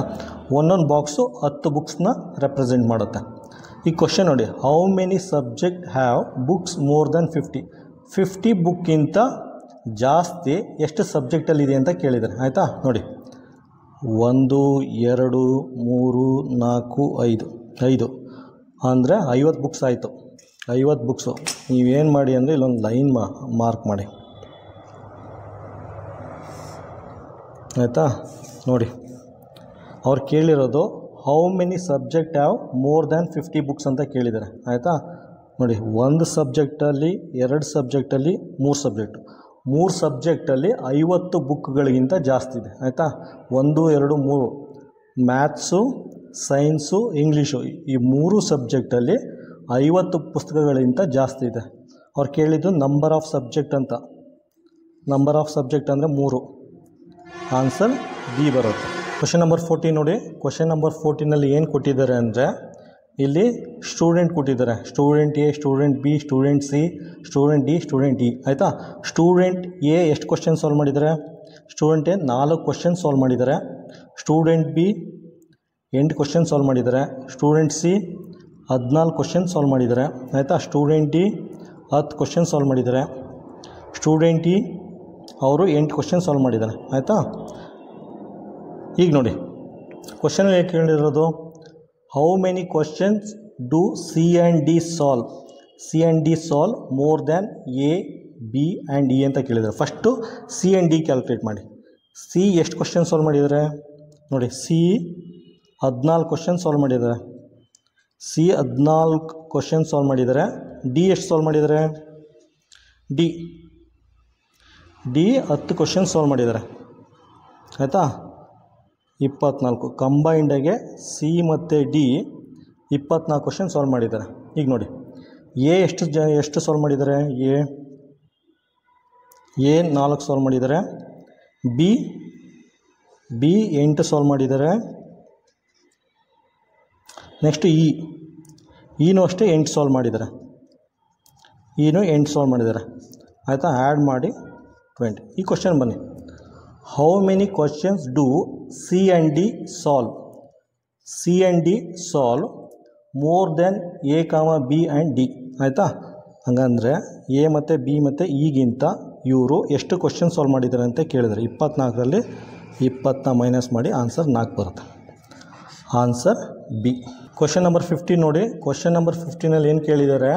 ಒಂದೊಂದು ಬಾಕ್ಸು 10 ಬುಕ್ಸ್ನ ರೆಪ್ರೆಸೆಂಟ್ ಮಾಡುತ್ತೆ. ಈ ಕ್ವಶನ್ ನೋಡಿ, how many subject have books more than 50? 50 ಬುಕ್ಕಿಂತ ಜಾಸ್ತಿ ಎಷ್ಟು ಸಬ್ಜೆಕ್ಟಲ್ಲಿದೆ ಅಂತ ಕೇಳಿದ್ದಾರೆ. ಆಯಿತಾ? ನೋಡಿ, 1 2 3 4 5 ಅಂದರೆ 50 ಬುಕ್ಸ್ ಆಯಿತು. 50 ಬುಕ್ಸು ನೀವೇನು ಮಾಡಿ ಅಂದರೆ ಇಲ್ಲೊಂದು ಲೈನ್ ಮಾರ್ಕ್ ಮಾಡಿ. ಆಯಿತಾ? ನೋಡಿ, ಅವ್ರು ಕೇಳಿರೋದು how many subject have more than 50 books ಅಂತ ಕೇಳಿದ್ದಾರೆ. ಆಯಿತಾ? ನೋಡಿ, 1 ಸಬ್ಜೆಕ್ಟಲ್ಲಿ, 2 ಸಬ್ಜೆಕ್ಟಲ್ಲಿ, 3 ಸಬ್ಜೆಕ್ಟು, 3 ಸಬ್ಜೆಕ್ಟಲ್ಲಿ 50 ಬುಕ್ಗಳಿಗಿಂತ ಜಾಸ್ತಿ ಇದೆ. ಆಯಿತಾ? 1 2 3 ಮ್ಯಾಥ್ಸು, ಸೈನ್ಸು, ಇಂಗ್ಲೀಷು, ಈ 3 ಸಬ್ಜೆಕ್ಟಲ್ಲಿ 50 ಪುಸ್ತಕಗಳಿಗಿಂತ ಜಾಸ್ತಿ ಇದೆ. ಅವ್ರು ಕೇಳಿದ್ದು ನಂಬರ್ ಆಫ್ ಸಬ್ಜೆಕ್ಟ್ ಅಂತ. ನಂಬರ್ ಆಫ್ ಸಬ್ಜೆಕ್ಟ್ ಅಂದರೆ 3. ಆನ್ಸರ್ ಬಿ ಬರುತ್ತೆ. ಕ್ವಶನ್ ನಂಬರ್ 14 ನೋಡಿ. ಕ್ವಶನ್ ನಂಬರ್ 14ನಲ್ಲಿ ಏನು ಕೊಟ್ಟಿದ್ದಾರೆ ಅಂದರೆ ಇಲ್ಲಿ ಸ್ಟೂಡೆಂಟ್ ಕೊಟ್ಟಿದ್ದಾರೆ. Student A, student B, student C, student D, student E. ಆಯಿತಾ. ಸ್ಟೂಡೆಂಟ್ ಎ ಎಷ್ಟು ಕ್ವಶನ್ ಸಾಲ್ವ್ ಮಾಡಿದ್ದಾರೆ? ಸ್ಟೂಡೆಂಟ್ ಎ 4 ಕ್ವಶನ್ ಸಾಲ್ವ್ ಮಾಡಿದ್ದಾರೆ. ಸ್ಟೂಡೆಂಟ್ ಬಿ 8 ಕ್ವಶನ್ ಸಾಲ್ವ್ ಮಾಡಿದ್ದಾರೆ. ಸ್ಟೂಡೆಂಟ್ ಸಿ 14 ಕ್ವಶನ್ ಸಾಲ್ವ್ ಮಾಡಿದ್ದಾರೆ. ಆಯಿತಾ. ಸ್ಟೂಡೆಂಟ್ ಡಿ 10 ಕ್ವಶನ್ ಸಾಲ್ವ್ ಮಾಡಿದ್ದಾರೆ. Student E ಅವರು 8 question solve ಮಾಡಿದ್ದಾರೆ. ಆಯಿತಾ. ಈಗ ನೋಡಿ ಕ್ವಶನ್ ಹೇಗೆ ಕೇಳಿರೋದು, how many questions do C and D solve? C and D solve more than A, B and E ಅಂತ ಕೇಳಿದ್ದಾರೆ. First C and D calculate ಮಾಡಿ. ಸಿ ಎಷ್ಟು ಕ್ವಶನ್ ಸಾಲ್ವ್ ಮಾಡಿದ್ದಾರೆ ನೋಡಿ. ಸಿ 14 ಕ್ವಶನ್ ಸಾಲ್ವ್ ಮಾಡಿದ್ದಾರೆ. ಸಿ 14 ಕ್ವಶನ್ ಸಾಲ್ವ್ ಮಾಡಿದ್ದಾರೆ. D ಎಷ್ಟು solve ಮಾಡಿದ್ದಾರೆ? ಡಿ 10 ಕ್ವಶನ್ ಸಾಲ್ವ್ ಮಾಡಿದ್ದಾರೆ. ಆಯಿತಾ. 24 ಕಂಬೈಂಡಾಗೆ ಸಿ ಮತ್ತು ಡಿ 24 ಕ್ವಶನ್ ಸಾಲ್ವ್ ಮಾಡಿದ್ದಾರೆ. ಈಗ ನೋಡಿ ಎ ಎಷ್ಟು ಸಾಲ್ವ್ ಮಾಡಿದ್ದಾರೆ? ಎ 4 ಸಾಲ್ವ್ ಮಾಡಿದ್ದಾರೆ. ಬಿ 8 ಸಾಲ್ವ್ ಮಾಡಿದ್ದಾರೆ. ನೆಕ್ಸ್ಟ್ ಇನೂ ಅಷ್ಟೇ 8 ಸಾಲ್ವ್ ಮಾಡಿದ್ದಾರೆ. 8 ಸಾಲ್ವ್ ಮಾಡಿದ್ದಾರೆ. ಆಯಿತಾ. ಆ್ಯಡ್ ಮಾಡಿ 20. ಈ ಕ್ವಶನ್ ಬನ್ನಿ. How many questions do C and D solve? C and D solve more than A ಕಾಮ ಬಿ ಆ್ಯಂಡ್ ಡಿ. ಆಯಿತಾ. ಹಂಗಂದರೆ ಎ ಮತ್ತು ಬಿ ಮತ್ತು ಈಗಿಂತ ಇವರು ಎಷ್ಟು ಕ್ವಶನ್ ಸಾಲ್ವ್ ಮಾಡಿದ್ದಾರೆ ಅಂತ ಕೇಳಿದ್ದಾರೆ. 24ರಲ್ಲಿ 20ನ ಮೈನಸ್ ಮಾಡಿ ಆನ್ಸರ್ 4 ಬರುತ್ತೆ. Answer B. ಕ್ವಶನ್ ನಂಬರ್ 15 ನೋಡಿ. ಕ್ವಶನ್ ನಂಬರ್ 15ನಲ್ಲಿ ಏನು ಕೇಳಿದ್ದಾರೆ?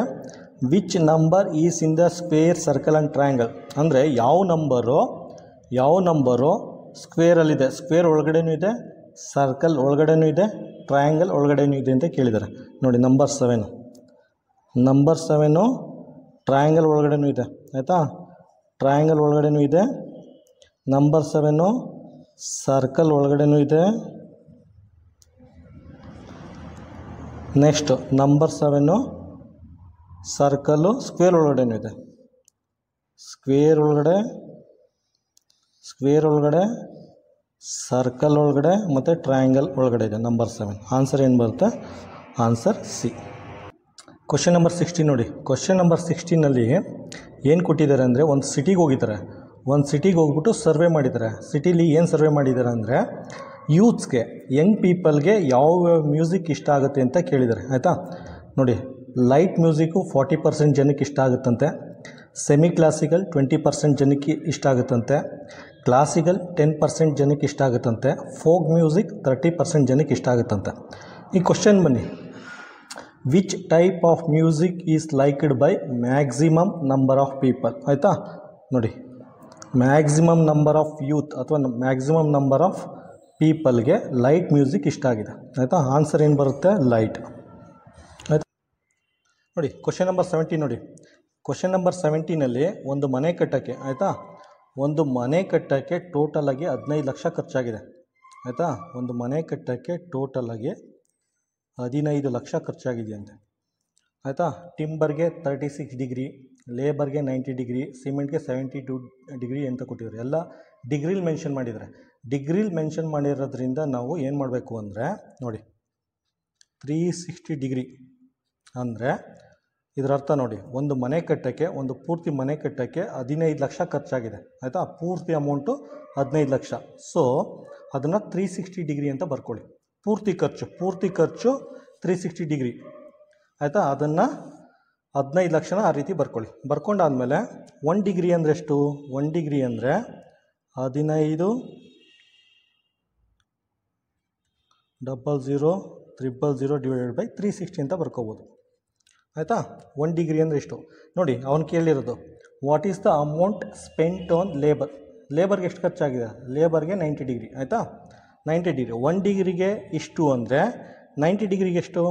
Which number is in the square, circle and triangle? ಅಂದರೆ ಯಾವ ನಂಬರು ಸ್ಕ್ವೇರಲ್ಲಿದೆ, ಸ್ಕ್ವೇರ್ ಒಳಗಡೆನೂ ಇದೆ, ಸರ್ಕಲ್ ಒಳಗಡೆನೂ ಇದೆ, ಟ್ರಯಾಂಗಲ್ ಒಳಗಡೆನೂ ಇದೆ ಅಂತ ಕೇಳಿದ್ದಾರೆ. ನೋಡಿ ನಂಬರ್ 7 ಟ್ರಯಾಂಗಲ್ ಒಳಗಡೆನೂ ಇದೆ. ಆಯಿತಾ. ಟ್ರಯಾಂಗಲ್ ಒಳಗಡೆನೂ ಇದೆ. ನಂಬರ್ 7 ಸರ್ಕಲ್ ಒಳಗಡೆನೂ ಇದೆ. ನೆಕ್ಸ್ಟ್ ನಂಬರ್ 7 ಸರ್ಕಲ್ಲು ಸ್ಕ್ವೇರ್ ಒಳಗಡೆನೂ ಇದೆ. ಸ್ಕ್ವೇರ್ ಒಳಗಡೆ ಸರ್ಕಲ್ ಒಳಗಡೆ ಮತ್ತು ಟ್ರಯಾಂಗಲ್ ಒಳಗಡೆ ಇದೆ. ನಂಬರ್ 7. ಆನ್ಸರ್ ಏನು ಬರುತ್ತೆ? Answer C. ಕ್ವಶನ್ ನಂಬರ್ 16 ನೋಡಿ. ಕ್ವಶನ್ ನಂಬರ್ 16ನಲ್ಲಿ ಏನು ಕೊಟ್ಟಿದ್ದಾರೆ ಅಂದರೆ ಒಂದು ಸಿಟಿಗೆ ಹೋಗಿದ್ದಾರೆ. ಒಂದು ಸಿಟಿಗೆ ಹೋಗ್ಬಿಟ್ಟು ಸರ್ವೆ ಮಾಡಿದ್ದಾರೆ. ಸಿಟಿಲಿ ಏನು ಸರ್ವೆ ಮಾಡಿದ್ದಾರೆ ಅಂದರೆ ಯೂತ್ಸ್ಗೆ, ಯಂಗ್ ಪೀಪಲ್ಗೆ ಯಾವ ಮ್ಯೂಸಿಕ್ ಇಷ್ಟ ಆಗುತ್ತೆ ಅಂತ ಕೇಳಿದ್ದಾರೆ. ಆಯಿತಾ. ನೋಡಿ ಲೈಟ್ ಮ್ಯೂಸಿಕ್ಕು 40% ಜನಕ್ಕೆ ಇಷ್ಟ ಆಗುತ್ತಂತೆ. ಸೆಮಿ ಕ್ಲಾಸಿಕಲ್ 20% ಜನಕ್ಕೆ ಇಷ್ಟ ಆಗುತ್ತಂತೆ. ಕ್ಲಾಸಿಕಲ್ 10% ಜನಕ್ಕೆ ಇಷ್ಟ ಆಗುತ್ತಂತೆ. ಫೋಕ್ ಮ್ಯೂಸಿಕ್ 30% ಜನಕ್ಕೆ ಇಷ್ಟ ಆಗುತ್ತಂತೆ. ಈ ಕ್ವಶನ್ ಬನ್ನಿ. Which type of music is liked by maximum number of people? ಆಯಿತಾ. ನೋಡಿ ಮ್ಯಾಕ್ಸಿಮಮ್ ನಂಬರ್ ಆಫ್ ಯೂತ್ ಅಥವಾ ಮ್ಯಾಕ್ಸಿಮಮ್ ನಂಬರ್ ಆಫ್ ಪೀಪಲ್ಗೆ ಲೈಟ್ ಮ್ಯೂಸಿಕ್ ಇಷ್ಟ ಆಗಿದೆ. ಆಯಿತಾ. ಆನ್ಸರ್ ಏನು ಬರುತ್ತೆ? ಲೈಟ್. ಆಯಿತಾ. ನೋಡಿ ಕ್ವಶನ್ ನಂಬರ್ 17 ನೋಡಿ. ಕ್ವಶನ್ ನಂಬರ್ 17ನಲ್ಲಿ ಒಂದು ಮನೆ ಕಟ್ಟೋಕ್ಕೆ, ಆಯಿತಾ, ಒಂದು ಮನೆ ಕಟ್ಟೋಕ್ಕೆ ಟೋಟಲಾಗಿ 15 ಲಕ್ಷ ಖರ್ಚಾಗಿದೆ. ಆಯಿತಾ. ಒಂದು ಮನೆ ಕಟ್ಟೋಕ್ಕೆ ಟೋಟಲಾಗಿ 15 ಲಕ್ಷ ಖರ್ಚಾಗಿದೆಯಂತೆ. ಆಯಿತಾ. ಟಿಂಬರ್ಗೆ 36 ಡಿಗ್ರಿ, ಲೇಬರ್ಗೆ 90 ಡಿಗ್ರಿ, ಸಿಮೆಂಟ್ಗೆ 72 ಡಿಗ್ರಿ ಅಂತ ಕೊಟ್ಟಿದ್ದಾರೆ. ಎಲ್ಲ ಡಿಗ್ರಿಲಿ ಮೆನ್ಷನ್ ಮಾಡಿದ್ದಾರೆ. ಡಿಗ್ರಿಲಿ ಮೆನ್ಷನ್ ಮಾಡಿರೋದ್ರಿಂದ ನಾವು ಏನು ಮಾಡಬೇಕು ಅಂದರೆ ನೋಡಿ 360 ಡಿಗ್ರಿ ಅಂದರೆ ಇದರ ಅರ್ಥ ನೋಡಿ, ಒಂದು ಮನೆ ಕಟ್ಟೋಕ್ಕೆ, ಒಂದು ಪೂರ್ತಿ ಮನೆ ಕಟ್ಟೋಕ್ಕೆ 15 ಲಕ್ಷ ಖರ್ಚಾಗಿದೆ. ಆಯಿತಾ. ಪೂರ್ತಿ ಅಮೌಂಟು 15 ಲಕ್ಷ. ಸೊ ಅದನ್ನು 360 ಡಿಗ್ರಿ ಅಂತ ಬರ್ಕೊಳ್ಳಿ. ಪೂರ್ತಿ ಖರ್ಚು 360 ಡಿಗ್ರಿ. ಆಯಿತಾ. ಅದನ್ನು 15 ಲಕ್ಷನ ಆ ರೀತಿ ಬರ್ಕೊಳ್ಳಿ. ಬರ್ಕೊಂಡಾದಮೇಲೆ 1 ಡಿಗ್ರಿ ಅಂದರೆ ಎಷ್ಟು? 1 ಡಿಗ್ರಿ ಅಂದರೆ 15 00 000 ಡಿವೈಡೆಡ್ ಬೈ 360 ಅಂತ ಬರ್ಕೋಬೋದು. ಆಯಿತಾ. 1 ಡಿಗ್ರಿ ಅಂದರೆ ಎಷ್ಟು ನೋಡಿ. ಅವನು ಕೇಳಿರೋದು what is the amount spent on labour. ಲೇಬರ್ಗೆ ಎಷ್ಟು ಖರ್ಚಾಗಿದೆ? ಲೇಬರ್ಗೆ 90 ಡಿಗ್ರಿ. ಆಯಿತಾ. 90 ಡಿಗ್ರಿ. 1 ಡಿಗ್ರಿಗೆ ಇಷ್ಟು ಅಂದರೆ 90 ಡಿಗ್ರಿಗೆ ಎಷ್ಟು?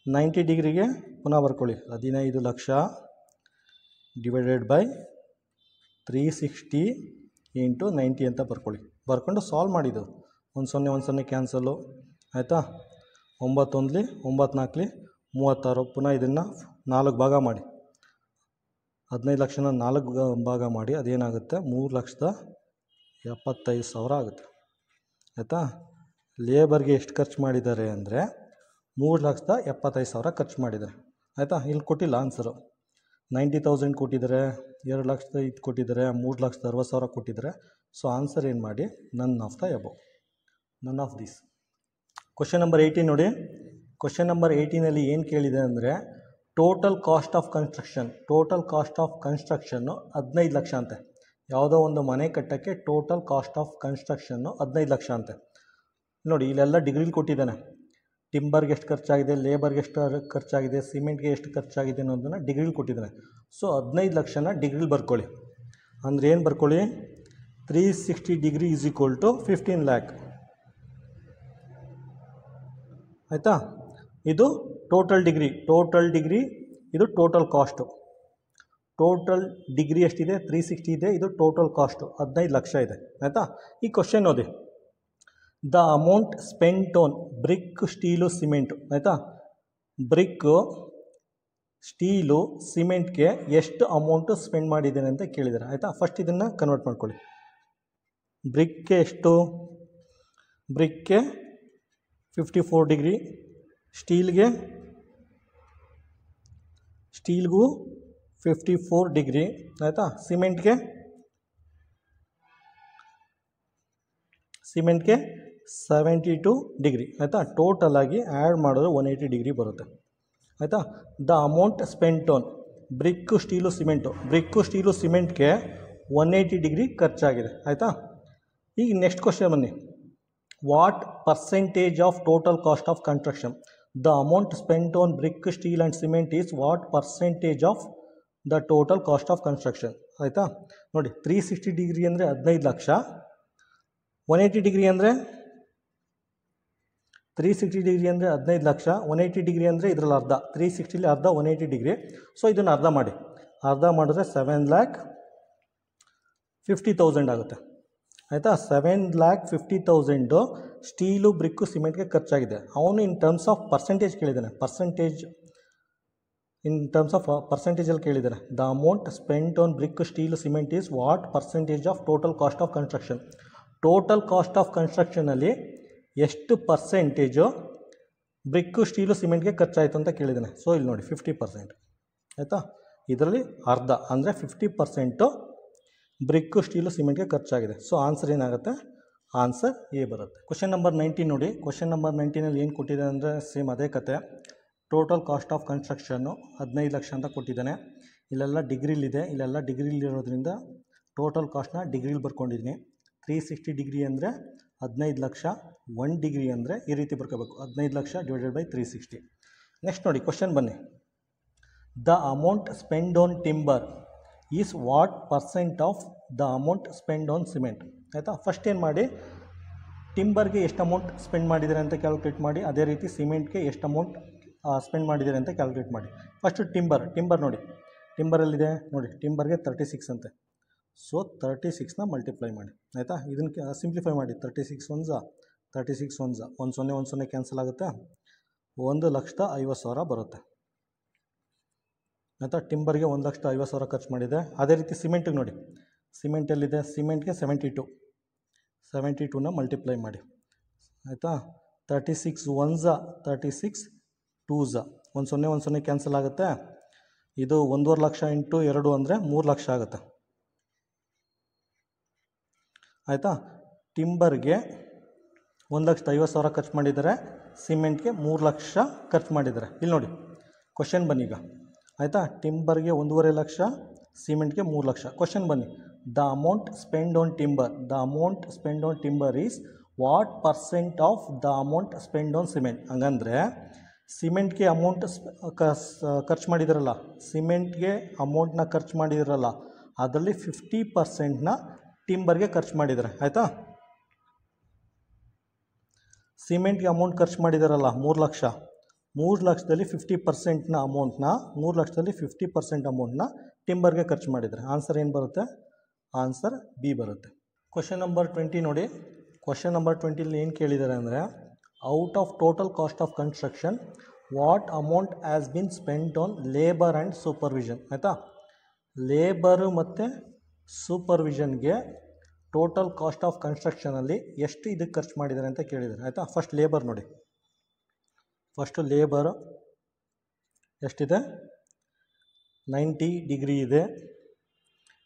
90 ಡಿಗ್ರಿಗೆ ಪುನಃ ಬರ್ಕೊಳ್ಳಿ 15 ಲಕ್ಷ ಡಿವೈಡೆಡ್ ಬೈ 360 ಇಂಟು 90 ಅಂತ ಬರ್ಕೊಳ್ಳಿ. ಬರ್ಕೊಂಡು ಸಾಲ್ವ್ ಮಾಡಿದ್ದು 1 0 1 0 ಕ್ಯಾನ್ಸಲ್ಲು. ಆಯಿತಾ. 9 1 9 4 36. ಪುನಃ ಇದನ್ನು 4 ಭಾಗ ಮಾಡಿ, 15 ಲಕ್ಷನ 4 ಭಾಗ ಮಾಡಿ, ಅದೇನಾಗುತ್ತೆ 3,75,000 ಆಗುತ್ತೆ. ಆಯಿತಾ. ಲೇಬರ್ಗೆ ಎಷ್ಟು ಖರ್ಚು ಮಾಡಿದ್ದಾರೆ ಅಂದರೆ 3,75,000 ಖರ್ಚು ಮಾಡಿದ್ದಾರೆ. ಆಯಿತಾ. ಇಲ್ಲಿ ಕೊಟ್ಟಿಲ್ಲ ಆನ್ಸರು. 90,000 ಕೊಟ್ಟಿದ್ದಾರೆ, 2,05,000 ಕೊಟ್ಟಿದ್ದಾರೆ, 3,60,000 ಕೊಟ್ಟಿದ್ದಾರೆ. ಸೊ ಆನ್ಸರ್ ಏನು ಮಾಡಿ, none of the above, none of this. Question number 18 ನೋಡಿ. ಕ್ವಶನ್ ನಂಬರ್ 18ನಲ್ಲಿ ಏನು ಕೇಳಿದೆ ಅಂದರೆ total cost of construction. Total cost of construction 15 lakh ಅಂತೆ. ಯಾವುದೋ ಒಂದು ಮನೆ ಕಟ್ಟೋಕ್ಕೆ total cost of construction 15 lakh ಅಂತೆ. ನೋಡಿ ಇಲ್ಲೆಲ್ಲ ಡಿಗ್ರಿಲಿ ಕೊಟ್ಟಿದ್ದಾನೆ. ಟಿಂಬರ್ಗೆ ಎಷ್ಟು ಖರ್ಚಾಗಿದೆ, ಲೇಬರ್ಗೆ ಎಷ್ಟು ಖರ್ಚಾಗಿದೆ, ಸಿಮೆಂಟ್ಗೆ ಎಷ್ಟು ಖರ್ಚಾಗಿದೆ ಅನ್ನೋದನ್ನು ಡಿಗ್ರಿಲಿ ಕೊಟ್ಟಿದ್ದಾನೆ. ಸೊ 15 ಲಕ್ಷನ ಡಿಗ್ರಿಲಿ ಬರ್ಕೊಳ್ಳಿ. ಅಂದರೆ ಏನು ಬರ್ಕೊಳ್ಳಿ, 360 degree is equal to 15 lakh. ಆಯಿತಾ. ಇದು ಟೋಟಲ್ ಡಿಗ್ರಿ, ಇದು ಟೋಟಲ್ ಕಾಸ್ಟು. ಟೋಟಲ್ ಡಿಗ್ರಿ ಎಷ್ಟಿದೆ, 360 ಇದೆ. ಇದು ಟೋಟಲ್ ಕಾಸ್ಟು 15 ಲಕ್ಷ ಇದೆ. ಆಯಿತಾ. ಈ ಕ್ವಶನ್ ಓದಿ. The amount spent on brick, steel, cement. ಆಯಿತಾ. ಬ್ರಿಕ್ಕು, ಸ್ಟೀಲು, ಸಿಮೆಂಟ್ಗೆ ಎಷ್ಟು ಅಮೌಂಟು ಸ್ಪೆಂಡ್ ಮಾಡಿದ್ದೇನೆ ಅಂತ ಕೇಳಿದ್ದಾರೆ. ಆಯಿತಾ. ಫಸ್ಟ್ ಇದನ್ನು ಕನ್ವರ್ಟ್ ಮಾಡ್ಕೊಳ್ಳಿ. ಬ್ರಿಕ್ಗೆ ಎಷ್ಟು, ಬ್ರಿಕ್ಗೆ 54 ಡಿಗ್ರಿ, ಸ್ಟೀಲ್ಗೂ 54 ಡಿಗ್ರಿ. ಆಯಿತಾ. ಸಿಮೆಂಟ್ಗೆ 72 ಡಿಗ್ರಿ. ಆಯಿತಾ. ಟೋಟಲಾಗಿ ಆ್ಯಡ್ ಮಾಡಿದ್ರೆ 180 ಡಿಗ್ರಿ ಬರುತ್ತೆ. ಆಯಿತಾ. The amount spent on brick, steel, cement. Brick, steel, ಸಿಮೆಂಟ್ಗೆ 180 ಡಿಗ್ರಿ ಖರ್ಚಾಗಿದೆ. ಆಯಿತಾ. ಈಗ ನೆಕ್ಸ್ಟ್ ಕ್ವಶನ್ ಬನ್ನಿ. What percentage of total cost of construction. The amount spent on brick, steel and cement is what percentage of the total cost of construction. ಆಯಿತಾ. ನೋಡಿ 360 degree ಅಂದರೆ 15 lakh, 180 degree ಅಂದರೆ 360 degree ಅಂದರೆ 15 ಲಕ್ಷ, 180 ಡಿಗ್ರಿ ಅಂದರೆ ಇದರಲ್ಲಿ ಅರ್ಧ. 360ಲಿ ಅರ್ಧ 180 ಡಿಗ್ರಿ. ಸೊ ಇದನ್ನು ಅರ್ಧ ಮಾಡಿ. ಅರ್ಧ ಮಾಡಿದ್ರೆ 7,50,000 ಆಗುತ್ತೆ. ಆಯಿತಾ. 7,50,000 ಸ್ಟೀಲು, ಬ್ರಿಕ್ಕು, ಸಿಮೆಂಟ್ಗೆ ಖರ್ಚಾಗಿದೆ. ಅವನು ಇನ್ ಟರ್ಮ್ಸ್ ಆಫ್ ಪರ್ಸೆಂಟೇಜ್ ಕೇಳಿದ್ದಾನೆ. ಪರ್ಸೆಂಟೇಜಲ್ಲಿ ಕೇಳಿದ್ದಾನೆ. The amount spent on brick, steel, cement is what percentage of total cost of construction. Total cost of ಕನ್ಸ್ಟ್ರಕ್ಷನಲ್ಲಿ ಎಷ್ಟು ಪರ್ಸೆಂಟೇಜು ಬ್ರಿಕ್ಕು, ಸ್ಟೀಲು, ಸಿಮೆಂಟ್ಗೆ ಖರ್ಚಾಯಿತು ಅಂತ ಕೇಳಿದ್ದಾನೆ. ಸೊ ಇಲ್ಲಿ ನೋಡಿ 50%. ಆಯಿತಾ. ಇದರಲ್ಲಿ ಅರ್ಧ ಅಂದರೆ 50% ಬ್ರಿಕ್ಕು, ಸ್ಟೀಲು, ಸಿಮೆಂಟ್ಗೆ ಖರ್ಚಾಗಿದೆ. ಸೊ ಆನ್ಸರ್ ಏನಾಗುತ್ತೆ, ಆನ್ಸರ್ ಎ ಬರುತ್ತೆ. ಕ್ವಶನ್ ನಂಬರ್ 19 ನೋಡಿ. ಕ್ವಶನ್ ನಂಬರ್ 19ನಲ್ಲಿ ಏನು ಕೊಟ್ಟಿದೆ ಅಂದರೆ ಸೇಮ್ ಅದೇ ಕತೆ. Total cost of construction 15 lakh ಅಂತ ಕೊಟ್ಟಿದ್ದಾನೆ. ಇಲ್ಲೆಲ್ಲ ಡಿಗ್ರಿಲಿದೆ. ಇಲ್ಲೆಲ್ಲ ಡಿಗ್ರಿಲಿರೋದ್ರಿಂದ ಟೋಟಲ್ ಕಾಸ್ಟ್ನ ಡಿಗ್ರಿಲಿ ಬರ್ಕೊಂಡಿದ್ದೀನಿ. 360 ಡಿಗ್ರಿ ಅಂದರೆ 15 ಲಕ್ಷ, 1 ಡಿಗ್ರಿ ಅಂದರೆ ಈ ರೀತಿ ಬರ್ಕೋಬೇಕು, 15 ಲಕ್ಷ ಡಿವೈಡೆಡ್ ಬೈ 360. ನೆಕ್ಸ್ಟ್ ನೋಡಿ ಕ್ವಶನ್ ಬನ್ನಿ. The amount spend on timber is what percent of the amount spend on cement. ಆಯಿತಾ. ಫಸ್ಟ್ ಏನು ಮಾಡಿ, ಟಿಂಬರ್ಗೆ ಎಷ್ಟು ಅಮೌಂಟ್ ಸ್ಪೆಂಡ್ ಮಾಡಿದ್ದಾರೆ ಅಂತ ಕ್ಯಾಲ್ಕುಲೇಟ್ ಮಾಡಿ. ಅದೇ ರೀತಿ ಸಿಮೆಂಟ್ಗೆ ಎಷ್ಟು ಅಮೌಂಟ್ ಸ್ಪೆಂಡ್ ಮಾಡಿದ್ದಾರೆ ಅಂತ ಕ್ಯಾಲ್ಕುಲೇಟ್ ಮಾಡಿ. ಫಸ್ಟು ಟಿಂಬರ್ ನೋಡಿ. ಟಿಂಬರಲ್ಲಿದೆ ನೋಡಿ, ಟಿಂಬರ್ಗೆ 36 ಅಂತೆ. ಸೊ 36ನ ಮಲ್ಟಿಪ್ಲೈ ಮಾಡಿ. ಆಯಿತಾ. ಇದನ್ನು ಸಿಂಪ್ಲಿಫೈ ಮಾಡಿ. 36 1 10 ಕ್ಯಾನ್ಸಲ್ ಆಗುತ್ತೆ. 1,50,000 ಬರುತ್ತೆ. ಆಯಿತಾ. ಟಿಂಬರ್ಗೆ 1,50,000 ಖರ್ಚು ಮಾಡಿದೆ. ಅದೇ ರೀತಿ ಸಿಮೆಂಟಿಗೆ ನೋಡಿ. ಸಿಮೆಂಟಲ್ಲಿದೆ, ಸಿಮೆಂಟ್ಗೆ 72ನ ಮಲ್ಟಿಪ್ಲೈ ಮಾಡಿ. ಆಯಿತಾ. 36 1 36 2 10 ಕ್ಯಾನ್ಸಲ್ ಆಗುತ್ತೆ. ಇದು 1,50,000 ಲಕ್ಷ ಇಂಟು 2 ಅಂದರೆ 3 ಲಕ್ಷ ಆಗುತ್ತೆ. ಆಯಿತಾ. ಟಿಂಬರ್ಗೆ 1,50,000 ಖರ್ಚು ಮಾಡಿದ್ದಾರೆ, ಸಿಮೆಂಟ್ಗೆ 3 ಲಕ್ಷ ಖರ್ಚು ಮಾಡಿದ್ದಾರೆ. ಇಲ್ಲಿ ನೋಡಿ ಕ್ವಶನ್ ಬನ್ನಿ ಈಗ. ಆಯಿತಾ. ಟಿಂಬರ್ಗೆ 1,50,000 ಲಕ್ಷ, ಸಿಮೆಂಟ್ಗೆ 3 ಲಕ್ಷ. ಕ್ವಶನ್ ಬನ್ನಿ. The amount spend on timber is what percent of the amount spend on cement. ಹಂಗಂದರೆ ಸಿಮೆಂಟ್ಗೆ ಅಮೌಂಟ್ ಖರ್ಚು ಮಾಡಿದಾರಲ್ಲ, ಸಿಮೆಂಟ್ಗೆ ಅಮೌಂಟ್ನ ಖರ್ಚು ಮಾಡಿದಾರಲ್ಲ, ಅದರಲ್ಲಿ 50%ನ ಟಿಂಬರ್ಗೆ ಖರ್ಚು ಮಾಡಿದ್ದಾರೆ. ಆಯಿತಾ. ಸಿಮೆಂಟ್ಗೆ ಅಮೌಂಟ್ ಖರ್ಚು ಮಾಡಿದಾರಲ್ಲ 3 ಲಕ್ಷ, 3 ಲಕ್ಷದಲ್ಲಿ 50%ನ ಅಮೌಂಟ್ನ 3 ಲಕ್ಷದಲ್ಲಿ 50% ಅಮೌಂಟ್ನ ಟಿಂಬರ್ಗೆ ಖರ್ಚು ಮಾಡಿದ್ದಾರೆ. ಆನ್ಸರ್ ಏನು ಬರುತ್ತೆ, ಆನ್ಸರ್ ಬಿ ಬರುತ್ತೆ. ಕ್ವಶನ್ ನಂಬರ್ 20 ನೋಡಿ. ಕ್ವಶನ್ ನಂಬರ್ 20ಲಿ ಏನು ಕೇಳಿದ್ದಾರೆ ಅಂದರೆ out of total cost of construction what amount has been spent on labour and supervision. ಆಯಿತಾ. ಲೇಬರು ಮತ್ತು ಸೂಪರ್ವಿಷನ್ಗೆ ಟೋಟಲ್ ಕಾಸ್ಟ್ ಆಫ್ ಕನ್ಸ್ಟ್ರಕ್ಷನಲ್ಲಿ ಎಷ್ಟು ಇದಕ್ಕೆ ಖರ್ಚು ಮಾಡಿದ್ದಾರೆ ಅಂತ ಕೇಳಿದ್ದಾರೆ ಆಯಿತಾ. ಫಸ್ಟ್ ಲೇಬರ್ ನೋಡಿ, ಫಸ್ಟು ಲೇಬರ್ ಎಷ್ಟಿದೆ 90 ಡಿಗ್ರಿ ಇದೆ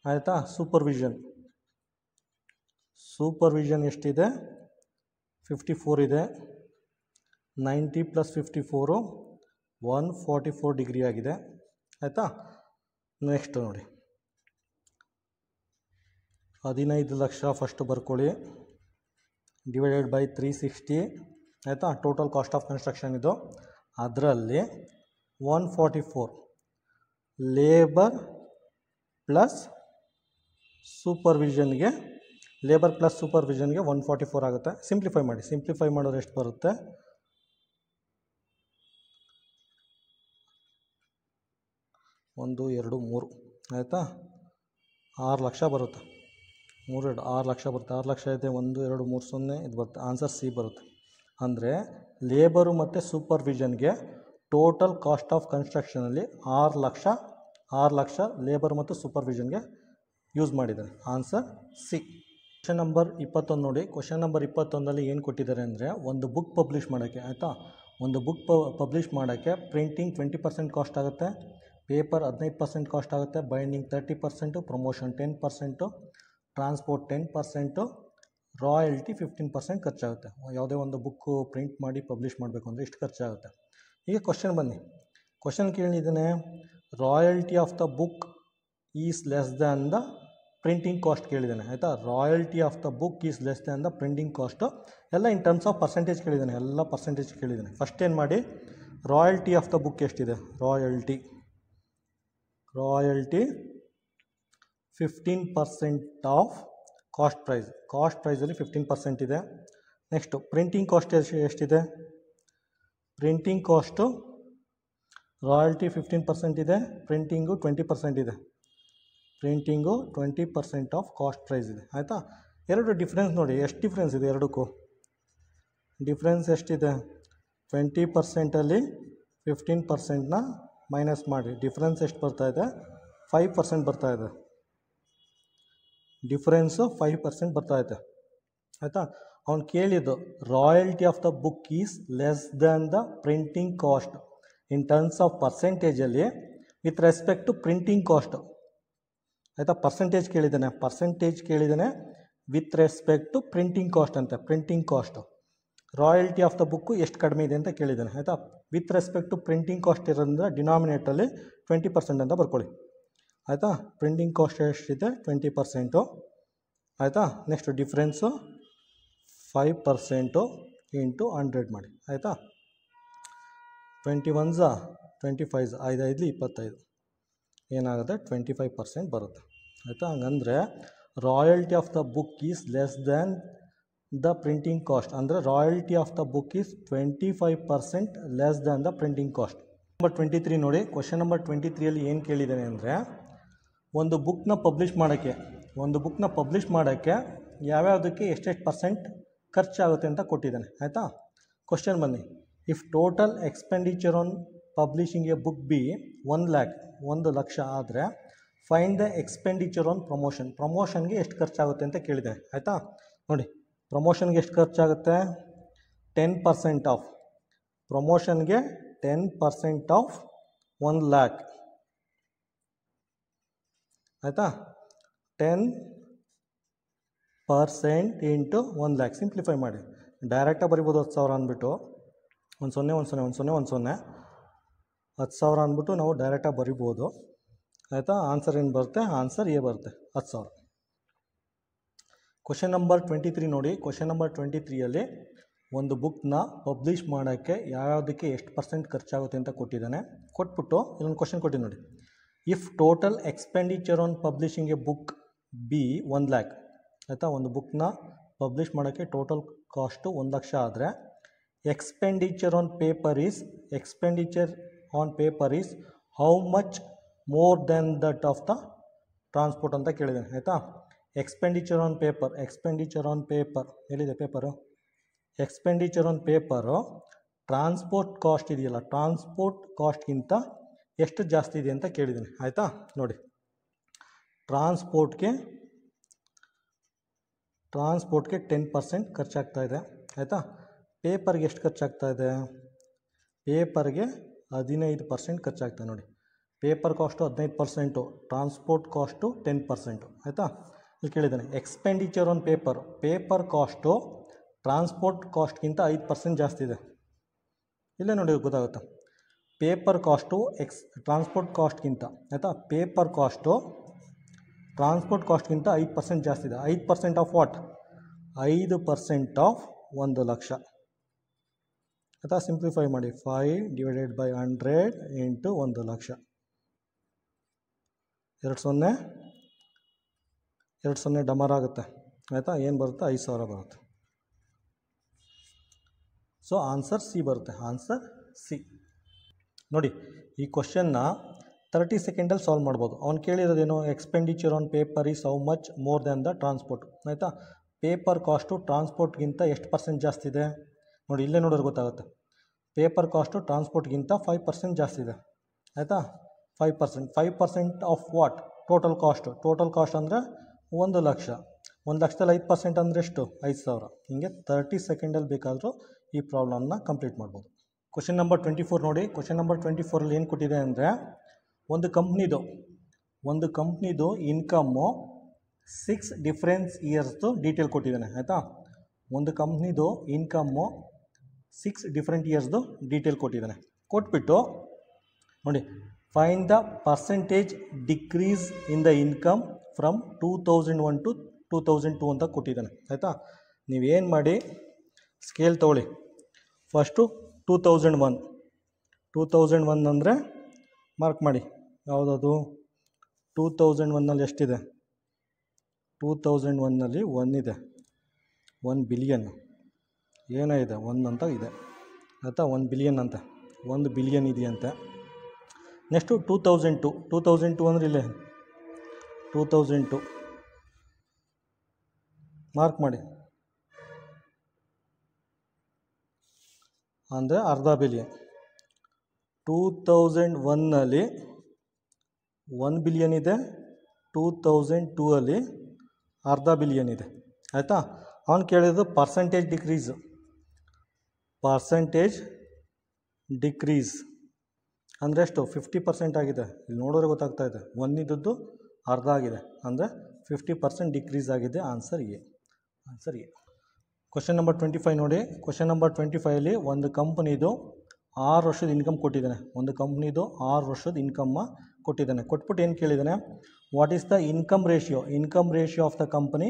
ಆಯಿತಾ. ಸೂಪರ್ವಿಷನ್ ಎಷ್ಟಿದೆ 54 ಇದೆ. 90 + 54 144 ಡಿಗ್ರಿ ಆಗಿದೆ ಆಯಿತಾ. ನೆಕ್ಸ್ಟ್ ನೋಡಿ 15 ಲಕ್ಷ ಫಸ್ಟ್ ಬರ್ಕೊಳ್ಳಿ, ಡಿವೈಡೆಡ್ ಬೈ 360 ಆಯಿತಾ. ಟೋಟಲ್ ಕಾಸ್ಟ್ ಆಫ್ ಕನ್ಸ್ಟ್ರಕ್ಷನ್ ಇದು. ಅದರಲ್ಲಿ 144 ಲೇಬರ್ ಪ್ಲಸ್ ಸೂಪರ್ವಿಷನ್ಗೆ 144 ಆಗುತ್ತೆ. ಸಿಂಪ್ಲಿಫೈ ಮಾಡೋದು ಎಷ್ಟು ಬರುತ್ತೆ, 1 2 3 ಆಯಿತಾ. 6 ಲಕ್ಷ ಬರುತ್ತೆ. 6 ಲಕ್ಷ ಬರುತ್ತೆ. 6 ಲಕ್ಷ ಇದೆ, 1 2 3 0 ಇದು ಬರುತ್ತೆ. ಆನ್ಸರ್ ಸಿ ಬರುತ್ತೆ. ಅಂದರೆ ಲೇಬರು ಮತ್ತು ಸೂಪರ್ವಿಷನ್ಗೆ ಟೋಟಲ್ ಕಾಸ್ಟ್ ಆಫ್ ಕನ್ಸ್ಟ್ರಕ್ಷನಲ್ಲಿ 6 ಲಕ್ಷ ಲೇಬರ್ ಮತ್ತು ಸೂಪರ್ವಿಷನ್ಗೆ ಯೂಸ್ ಮಾಡಿದ್ದಾರೆ. Answer C. ಕ್ವಶನ್ ನಂಬರ್ 21 ನೋಡಿ. ಕ್ವಶನ್ ನಂಬರ್ 21ರಲ್ಲಿ ಏನು ಕೊಟ್ಟಿದ್ದಾರೆ ಅಂದರೆ, ಒಂದು ಬುಕ್ ಪಬ್ಲಿಷ್ ಮಾಡೋಕ್ಕೆ ಆಯಿತಾ, ಒಂದು ಬುಕ್ ಪಬ್ಲಿಷ್ ಮಾಡೋಕ್ಕೆ ಪ್ರಿಂಟಿಂಗ್ 20% ಕಾಸ್ಟ್ ಆಗುತ್ತೆ, ಪೇಪರ್ 15% ಕಾಸ್ಟ್ ಆಗುತ್ತೆ, ಬೈಂಡಿಂಗ್ 30%, ಪ್ರಮೋಷನ್ 10%, ಟ್ರಾನ್ಸ್ಪೋರ್ಟ್ 10%, ರಾಯಲ್ಟಿ 15% ಖರ್ಚಾಗುತ್ತೆ. ಯಾವುದೇ ಒಂದು ಬುಕ್ಕು ಪ್ರಿಂಟ್ ಮಾಡಿ ಪಬ್ಲಿಷ್ ಮಾಡಬೇಕು ಅಂದರೆ ಇಷ್ಟು ಖರ್ಚಾಗುತ್ತೆ. ಈಗ ಕ್ವಶನ್ ಬನ್ನಿ, ಕ್ವಶನ್ ಕೇಳಿದ್ದಾನೆ royalty of the book is less than the printing cost ಕೇಳಿದ್ದಾನೆ ಆಯಿತಾ. Royalty of the book is less than the printing cost ಎಲ್ಲ ಇನ್ ಟರ್ಮ್ಸ್ ಆಫ್ ಪರ್ಸೆಂಟೇಜ್ ಕೇಳಿದ್ದಾನೆ, ಎಲ್ಲ ಪರ್ಸೆಂಟೇಜ್ ಕೇಳಿದ್ದಾನೆ. ಫಸ್ಟ್ ಏನು ಮಾಡಿ, ರಾಯಲ್ಟಿ ಆಫ್ ದ ಬುಕ್ ಎಷ್ಟಿದೆ, ರಾಯಲ್ಟಿ 15% ಆಫ್ ಕಾಸ್ಟ್ ಪ್ರೈಸಲ್ಲಿ 15% ಇದೆ. ನೆಕ್ಸ್ಟು ಪ್ರಿಂಟಿಂಗ್ ಕಾಸ್ಟ್ ಎಷ್ಟಿದೆ, ಪ್ರಿಂಟಿಂಗ್ ಕಾಸ್ಟು ರಾಯಲ್ಟಿ 15% ಇದೆ, ಪ್ರಿಂಟಿಂಗು 20% ಇದೆ. ಪ್ರಿಂಟಿಂಗು 20% ಆಫ್ ಕಾಸ್ಟ್ ಪ್ರೈಸ್ ಇದೆ ಆಯಿತಾ. ಎರಡು ಡಿಫ್ರೆನ್ಸ್ ನೋಡಿ, ಎಷ್ಟು ಡಿಫ್ರೆನ್ಸ್ ಇದೆ ಎರಡಕ್ಕೂ, ಡಿಫ್ರೆನ್ಸ್ ಎಷ್ಟಿದೆ, 20%ಅಲ್ಲಿ 15%ನ ಮೈನಸ್ ಮಾಡಿ, ಡಿಫ್ರೆನ್ಸ್ ಎಷ್ಟು ಬರ್ತಾಯಿದೆ, 5% ಬರ್ತಾಯಿದೆ. ಡಿಫ್ರೆನ್ಸು 5% ಬರ್ತಾಯಿದೆ ಆಯಿತಾ. ಅವ್ನು ಕೇಳಿದ್ದು royalty of the book is less than the printing cost in terms of ಪರ್ಸೆಂಟೇಜಲ್ಲಿ with respect to printing cost ಆಯಿತಾ. ಪರ್ಸೆಂಟೇಜ್ ಕೇಳಿದ್ದಾನೆ with respect to printing cost ಅಂತ. Printing cost royalty of the book ಎಷ್ಟು ಕಡಿಮೆ ಇದೆ ಅಂತ ಕೇಳಿದ್ದಾನೆ ಆಯಿತಾ. With respect to printing cost ಇರೋದ್ರಿಂದ ಡಿನಾಮಿನೇಟಲ್ಲಿ 20% ಅಂತ ಬರ್ಕೊಳ್ಳಿ ಆಯಿತಾ. ಪ್ರಿಂಟಿಂಗ್ ಕಾಸ್ಟ್ ಎಷ್ಟಿದೆ 20% ಆಯಿತಾ. ನೆಕ್ಸ್ಟ್ ಡಿಫ್ರೆನ್ಸು 5% ಇಂಟು 100 ಮಾಡಿ ಆಯಿತಾ. 21 25 5 25 ಏನಾಗುತ್ತೆ 25% ಬರುತ್ತೆ ಆಯಿತಾ. ಹಂಗಂದರೆ royalty of the book is less than the printing cost, ಅಂದರೆ royalty of the book is 25% less than the printing cost. Number 23 ನೋಡಿ. ಕ್ವಶನ್ ನಂಬರ್ 23ಯಲ್ಲಿ ಏನು ಕೇಳಿದ್ದಾನೆ ಅಂದರೆ, ಒಂದು ಬುಕ್ನ ಪಬ್ಲಿಷ್ ಮಾಡೋಕ್ಕೆ ಯಾವ್ಯಾವುದಕ್ಕೆ ಎಷ್ಟೆಷ್ಟು ಪರ್ಸೆಂಟ್ ಖರ್ಚಾಗುತ್ತೆ ಅಂತ ಕೊಟ್ಟಿದ್ದಾನೆ ಆಯಿತಾ. ಕ್ವಶನ್ ಬನ್ನಿ, if total expenditure on publishing A book B 1 lakh ಆದರೆ ಫೈಂಡ್ ದ ಎಕ್ಸ್ಪೆಂಡಿಚರ್ ಆನ್ ಪ್ರಮೋಷನ್ಗೆ ಎಷ್ಟು ಖರ್ಚಾಗುತ್ತೆ ಅಂತ ಕೇಳಿದೆ ಆಯಿತಾ. ನೋಡಿ, ಪ್ರಮೋಷನ್ಗೆ ಎಷ್ಟು ಖರ್ಚಾಗುತ್ತೆ, 10% ಆಫ್ ಪ್ರಮೋಷನ್ಗೆ 10% ಆಫ್ 1 lakh ಆಯಿತಾ. 10% ಇಂಟು 1 lakh ಸಿಂಪ್ಲಿಫೈ ಮಾಡಿ, ಡೈರೆಕ್ಟಾಗಿ ಬರಿಬೋದು 10,000 ಅಂದ್ಬಿಟ್ಟು 1 0 1 0 1 0 1 0 10,000 ಅಂದ್ಬಿಟ್ಟು ನಾವು ಡೈರೆಕ್ಟಾಗಿ ಬರಿಬೋದು ಆಯಿತಾ. ಆನ್ಸರ್ ಏನು ಬರುತ್ತೆ, ಆನ್ಸರ್ ಎ ಬರುತ್ತೆ 10,000. ಕ್ವಶನ್ ನಂಬರ್ 23 ನೋಡಿ. ಕ್ವಶನ್ ನಂಬರ್ 23ಯಲ್ಲಿ ಒಂದು ಬುಕ್ನ ಪಬ್ಲಿಷ್ ಮಾಡೋಕ್ಕೆ ಯಾವ್ಯಾವುದಕ್ಕೆ ಎಷ್ಟು % ಖರ್ಚಾಗುತ್ತೆ ಅಂತ ಕೊಟ್ಟಿದ್ದಾನೆ. ಕೊಟ್ಬಿಟ್ಟು ಇಲ್ಲೊಂದು ಕ್ವಶನ್ ಕೊಟ್ಟಿದ್ದು ನೋಡಿ, if total expenditure on publishing A book B 1 lakh ಆಯಿತಾ. ಒಂದು ಬುಕ್ನ ಪಬ್ಲಿಷ್ ಮಾಡೋಕ್ಕೆ ಟೋಟಲ್ ಕಾಸ್ಟು 1 ಲಕ್ಷ ಆದರೆ expenditure on paper is how much more than that of the transport ಅಂತ ಕೇಳಿದ್ದಾನೆ ಆಯಿತಾ. ಎಕ್ಸ್ಪೆಂಡಿಚರ್ ಆನ್ ಪೇಪರ್ ಎಲ್ಲಿದೆ paper, expenditure on paper transport cost ಇದೆಯಲ್ಲ, ಟ್ರಾನ್ಸ್ಪೋರ್ಟ್ ಕಾಸ್ಟ್ಗಿಂತ ಎಷ್ಟು ಜಾಸ್ತಿ ಇದೆ ಅಂತ ಕೇಳಿದ್ದೀನಿ ಆಯಿತಾ. ನೋಡಿ, ಟ್ರಾನ್ಸ್ಪೋರ್ಟ್ಗೆ ಟ್ರಾನ್ಸ್ಪೋರ್ಟ್ಗೆ 10% ಖರ್ಚಾಗ್ತಾ ಇದೆ ಆಯಿತಾ. ಪೇಪರ್ಗೆ ಎಷ್ಟು ಖರ್ಚಾಗ್ತಾ ಇದೆ? ಪೇಪರ್ಗೆ 15% ಖರ್ಚಾಗ್ತದೆ ನೋಡಿ. ಪೇಪರ್ ಕಾಸ್ಟು 15%, ಟ್ರಾನ್ಸ್ಪೋರ್ಟ್ ಕಾಸ್ಟು 10% ಆಯಿತಾ. ಇಲ್ಲಿ ಕೇಳಿದ್ದಾನೆ expenditure on paper cost transport ಕಾಸ್ಟ್ಗಿಂತ 5% ಜಾಸ್ತಿ ಇದೆ. ಇಲ್ಲೇ ನೋಡಿ ಗೊತ್ತಾಗುತ್ತೆ. ಪೇಪರ್ ಕಾಸ್ಟು ಟ್ರಾನ್ಸ್ಪೋರ್ಟ್ ಕಾಸ್ಟ್ಗಿಂತ ಆಯಿತಾ, ಪೇಪರ್ ಕಾಸ್ಟು ಟ್ರಾನ್ಸ್ಪೋರ್ಟ್ ಕಾಸ್ಟ್ಗಿಂತ 5% ಜಾಸ್ತಿ ಇದೆ. 5% ಆಫ್ ವಾಟ್? 5% ಆಫ್ 1,00,000 ಆಯಿತಾ. ಸಿಂಪ್ಲಿಫೈ ಮಾಡಿ, 5 ಡಿವೈಡೆಡ್ ಬೈ 100 ಇಂಟು 1,00,000. 2 ಡಮರ್ ಆಗುತ್ತೆ ಆಯಿತಾ. ಏನು ಬರುತ್ತೆ? 5,000 ಬರುತ್ತೆ. ಸೊ ಆನ್ಸರ್ ಸಿ ಬರುತ್ತೆ. Answer C. ನೋಡಿ ಈ ಕ್ವಶನ್ನ 30 ಸೆಕೆಂಡಲ್ಲಿ ಸಾಲ್ವ್ ಮಾಡ್ಬೋದು. ಅವ್ನು ಕೇಳಿರೋದೇನು? Expenditure on paper is how much more than the transport ಆಯಿತಾ. ಪೇಪರ್ ಕಾಸ್ಟು ಟ್ರಾನ್ಸ್ಪೋರ್ಟ್ಗಿಂತ ಎಷ್ಟು ಪರ್ಸೆಂಟ್ ಜಾಸ್ತಿ ಇದೆ ನೋಡಿ, ಇಲ್ಲೇ ನೋಡೋರು ಗೊತ್ತಾಗುತ್ತೆ. ಪೇಪರ್ ಕಾಸ್ಟು ಟ್ರಾನ್ಸ್ಪೋರ್ಟ್ಗಿಂತ 5% ಜಾಸ್ತಿ ಇದೆ ಆಯಿತಾ. 5% ಆಫ್ ವಾಟ್? ಟೋಟಲ್ ಕಾಸ್ಟ್ ಅಂದರೆ 1,00,000. 1,00,000ದಲ್ಲಿ 5% ಅಂದರೆ ಎಷ್ಟು? 5,000. ಹೀಗೆ 30 ಸೆಕೆಂಡಲ್ಲಿ ಬೇಕಾದರೂ ಈ ಪ್ರಾಬ್ಲಮ್ನ ಕಂಪ್ಲೀಟ್ ಮಾಡ್ಬೋದು. ಕ್ವಶನ್ ನಂಬರ್ 24 ನೋಡಿ. ಕ್ವಶನ್ ನಂಬರ್ 24ಅಲ್ಲಿ ಏನು ಕೊಟ್ಟಿದೆ ಅಂದರೆ, ಒಂದು ಕಂಪ್ನಿದು ಇನ್ಕಮ್ಮು 6 ಡಿಫ್ರೆನ್ಸ್ ಇಯರ್ಸ್ದು ಡೀಟೇಲ್ ಕೊಟ್ಟಿದ್ದಾನೆ ಆಯಿತಾ. ಒಂದು ಕಂಪ್ನಿದು ಇನ್ಕಮ್ಮು 6 ಡಿಫ್ರೆಂಟ್ ಇಯರ್ಸ್ದು ಡೀಟೇಲ್ ಕೊಟ್ಟಿದ್ದಾನೆ. ಕೊಟ್ಬಿಟ್ಟು ನೋಡಿ, find the percentage decrease in the income from 2001 to 2002 ಅಂತ ಕೊಟ್ಟಿದ್ದಾನೆ ಆಯಿತಾ. ನೀವೇನು ಮಾಡಿ, ಸ್ಕೇಲ್ ತೊಗೊಳ್ಳಿ. ಫಸ್ಟು 2001 ಅಂದರೆ ಮಾರ್ಕ್ ಮಾಡಿ. ಯಾವುದದು? 2001ನಲ್ಲಿ ಎಷ್ಟಿದೆ? 2001ನಲ್ಲಿ 1 ಇದೆ, 1 ಬಿಲಿಯನ್ ಏನೋ ಇದೆ, 1 ಅಂತ ಇದೆ ಆಯಿತಾ. 1 ಬಿಲಿಯನ್ ಅಂತ, 1 ಬಿಲಿಯನ್ ಇದೆಯಂತೆ. ನೆಕ್ಸ್ಟು 2002 ಅಂದರೆ ಇಲ್ಲೇ 2002 ಮಾರ್ಕ್ ಮಾಡಿ, ಅಂದರೆ ಅರ್ಧ ಬಿಲಿಯನ್. 2001ನಲ್ಲಿ 1 ಬಿಲಿಯನ್ ಇದೆ, 2002ಅಲ್ಲಿ ಅರ್ಧ ಬಿಲಿಯನ್ ಇದೆ ಆಯಿತಾ. ಅವನು ಕೇಳಿದ್ದು ಪರ್ಸೆಂಟೇಜ್ ಡಿಕ್ರೀಸ್ ಅಂದರೆ ಎಷ್ಟು? 50% ಆಗಿದೆ. ಇಲ್ಲಿ ನೋಡೋರೆ ಗೊತ್ತಾಗ್ತಾ ಇದೆ, 1 ಇದ್ದದ್ದು ಅರ್ಧ ಆಗಿದೆ ಅಂದರೆ 50% ಡಿಕ್ರೀಸ್ ಆಗಿದೆ. Answer A. ಕ್ವಶನ್ ನಂಬರ್ 25 ನೋಡಿ. ಕ್ವಶನ್ ನಂಬರ್ 25ಅಲ್ಲಿ ಒಂದು ಕಂಪ್ನಿದು 6 ವರ್ಷದ ಇನ್ಕಮ್ ಕೊಟ್ಟಿದ್ದಾನೆ. ಕೊಟ್ಬಿಟ್ಟು ಏನು ಕೇಳಿದ್ದಾನೆ? What is the income ratio of the company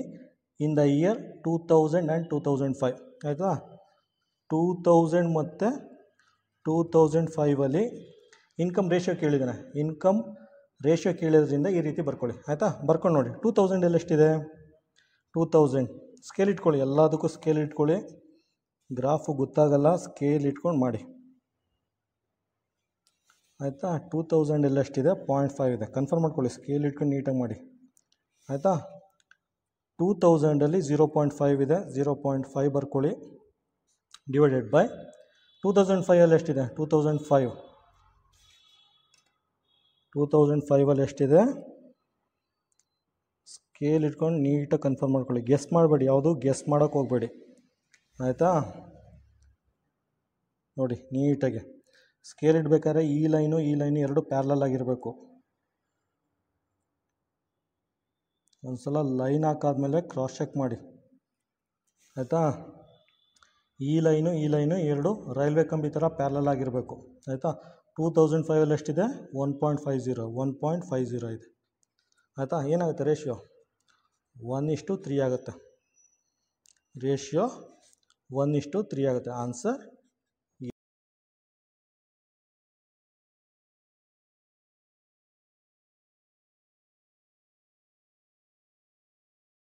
in the year 2000 and 2005 ಆಯಿತಾ. 2000 ಮತ್ತು 2005ಅಲ್ಲಿ ಇನ್ಕಮ್ ರೇಷಿಯೋ ಕೇಳಿದ್ದಾನೆ. ಇನ್ಕಮ್ ರೇಷಿಯೋ ಕೇಳಿದ್ರಿಂದ ಈ ರೀತಿ ಬರ್ಕೊಳ್ಳಿ ಆಯಿತಾ. ಬರ್ಕೊಂಡು ನೋಡಿ, 2000 ಎಷ್ಟಿದೆ? 2000 ಸ್ಕೇಲ್ ಇಟ್ಕೊಳ್ಳಿ, ಎಲ್ಲದಕ್ಕೂ ಸ್ಕೇಲ್ ಇಟ್ಕೊಳ್ಳಿ. ಗ್ರಾಫು ಗೊತ್ತಾಗಲ್ಲ, ಸ್ಕೇಲ್ ಇಟ್ಕೊಂಡು ಮಾಡಿ ಆಯಿತಾ. 2000 ಎಷ್ಟಿದೆ? 0.5 ಇದೆ. ಕನ್ಫರ್ಮ್ ಮಾಡ್ಕೊಳ್ಳಿ, ಸ್ಕೇಲ್ ಇಟ್ಕೊಂಡು ನೀಟಾಗಿ ಮಾಡಿ ಆಯಿತಾ. 2000ಅಲ್ಲಿ 0.5 ಇದೆ, 0.5 ಬರ್ಕೊಳ್ಳಿ. ಡಿವೈಡೆಡ್ ಬೈ 2005ಅಲ್ಲಿ ಎಷ್ಟಿದೆ? 2005ಅಲ್ಲಿ ಎಷ್ಟಿದೆ? ಸ್ಕೇಲ್ ಇಟ್ಕೊಂಡು ನೀಟಾಗಿ ಕನ್ಫರ್ಮ್ ಮಾಡ್ಕೊಳ್ಳಿ. ಗೆಸ್ ಮಾಡಬೇಡಿ, ಯಾವುದು ಗೆಸ್ ಮಾಡೋಕ್ಕೆ ಹೋಗಬೇಡಿ ಆಯಿತಾ. ನೋಡಿ ನೀಟಾಗಿ ಸ್ಕೇಲ್ ಇಡಬೇಕಾದ್ರೆ ಈ ಲೈನು ಎರಡು ಪ್ಯಾರಲಲ್ ಆಗಿರಬೇಕು. ಒಂದು ಸಲ ಲೈನ್ ಹಾಕಾದ್ಮೇಲೆ ಕ್ರಾಸ್ ಚೆಕ್ ಮಾಡಿ ಆಯಿತಾ. ಈ ಲೈನು ಎರಡು ರೈಲ್ವೆ ಕಂಬಿ ಥರ ಪ್ಯಾರಲಲ್ ಆಗಿರಬೇಕು ಆಯಿತಾ. 2005ಅಲ್ಲಿ ಎಷ್ಟಿದೆ? 1.50 ಇದೆ ಆಯಿತಾ. ಏನಾಗುತ್ತೆ ರೇಷಿಯೋ? 1:3 ಆಗುತ್ತೆ. ರೇಷಿಯೋ 1:3 ಆಗುತ್ತೆ. ಆನ್ಸರ್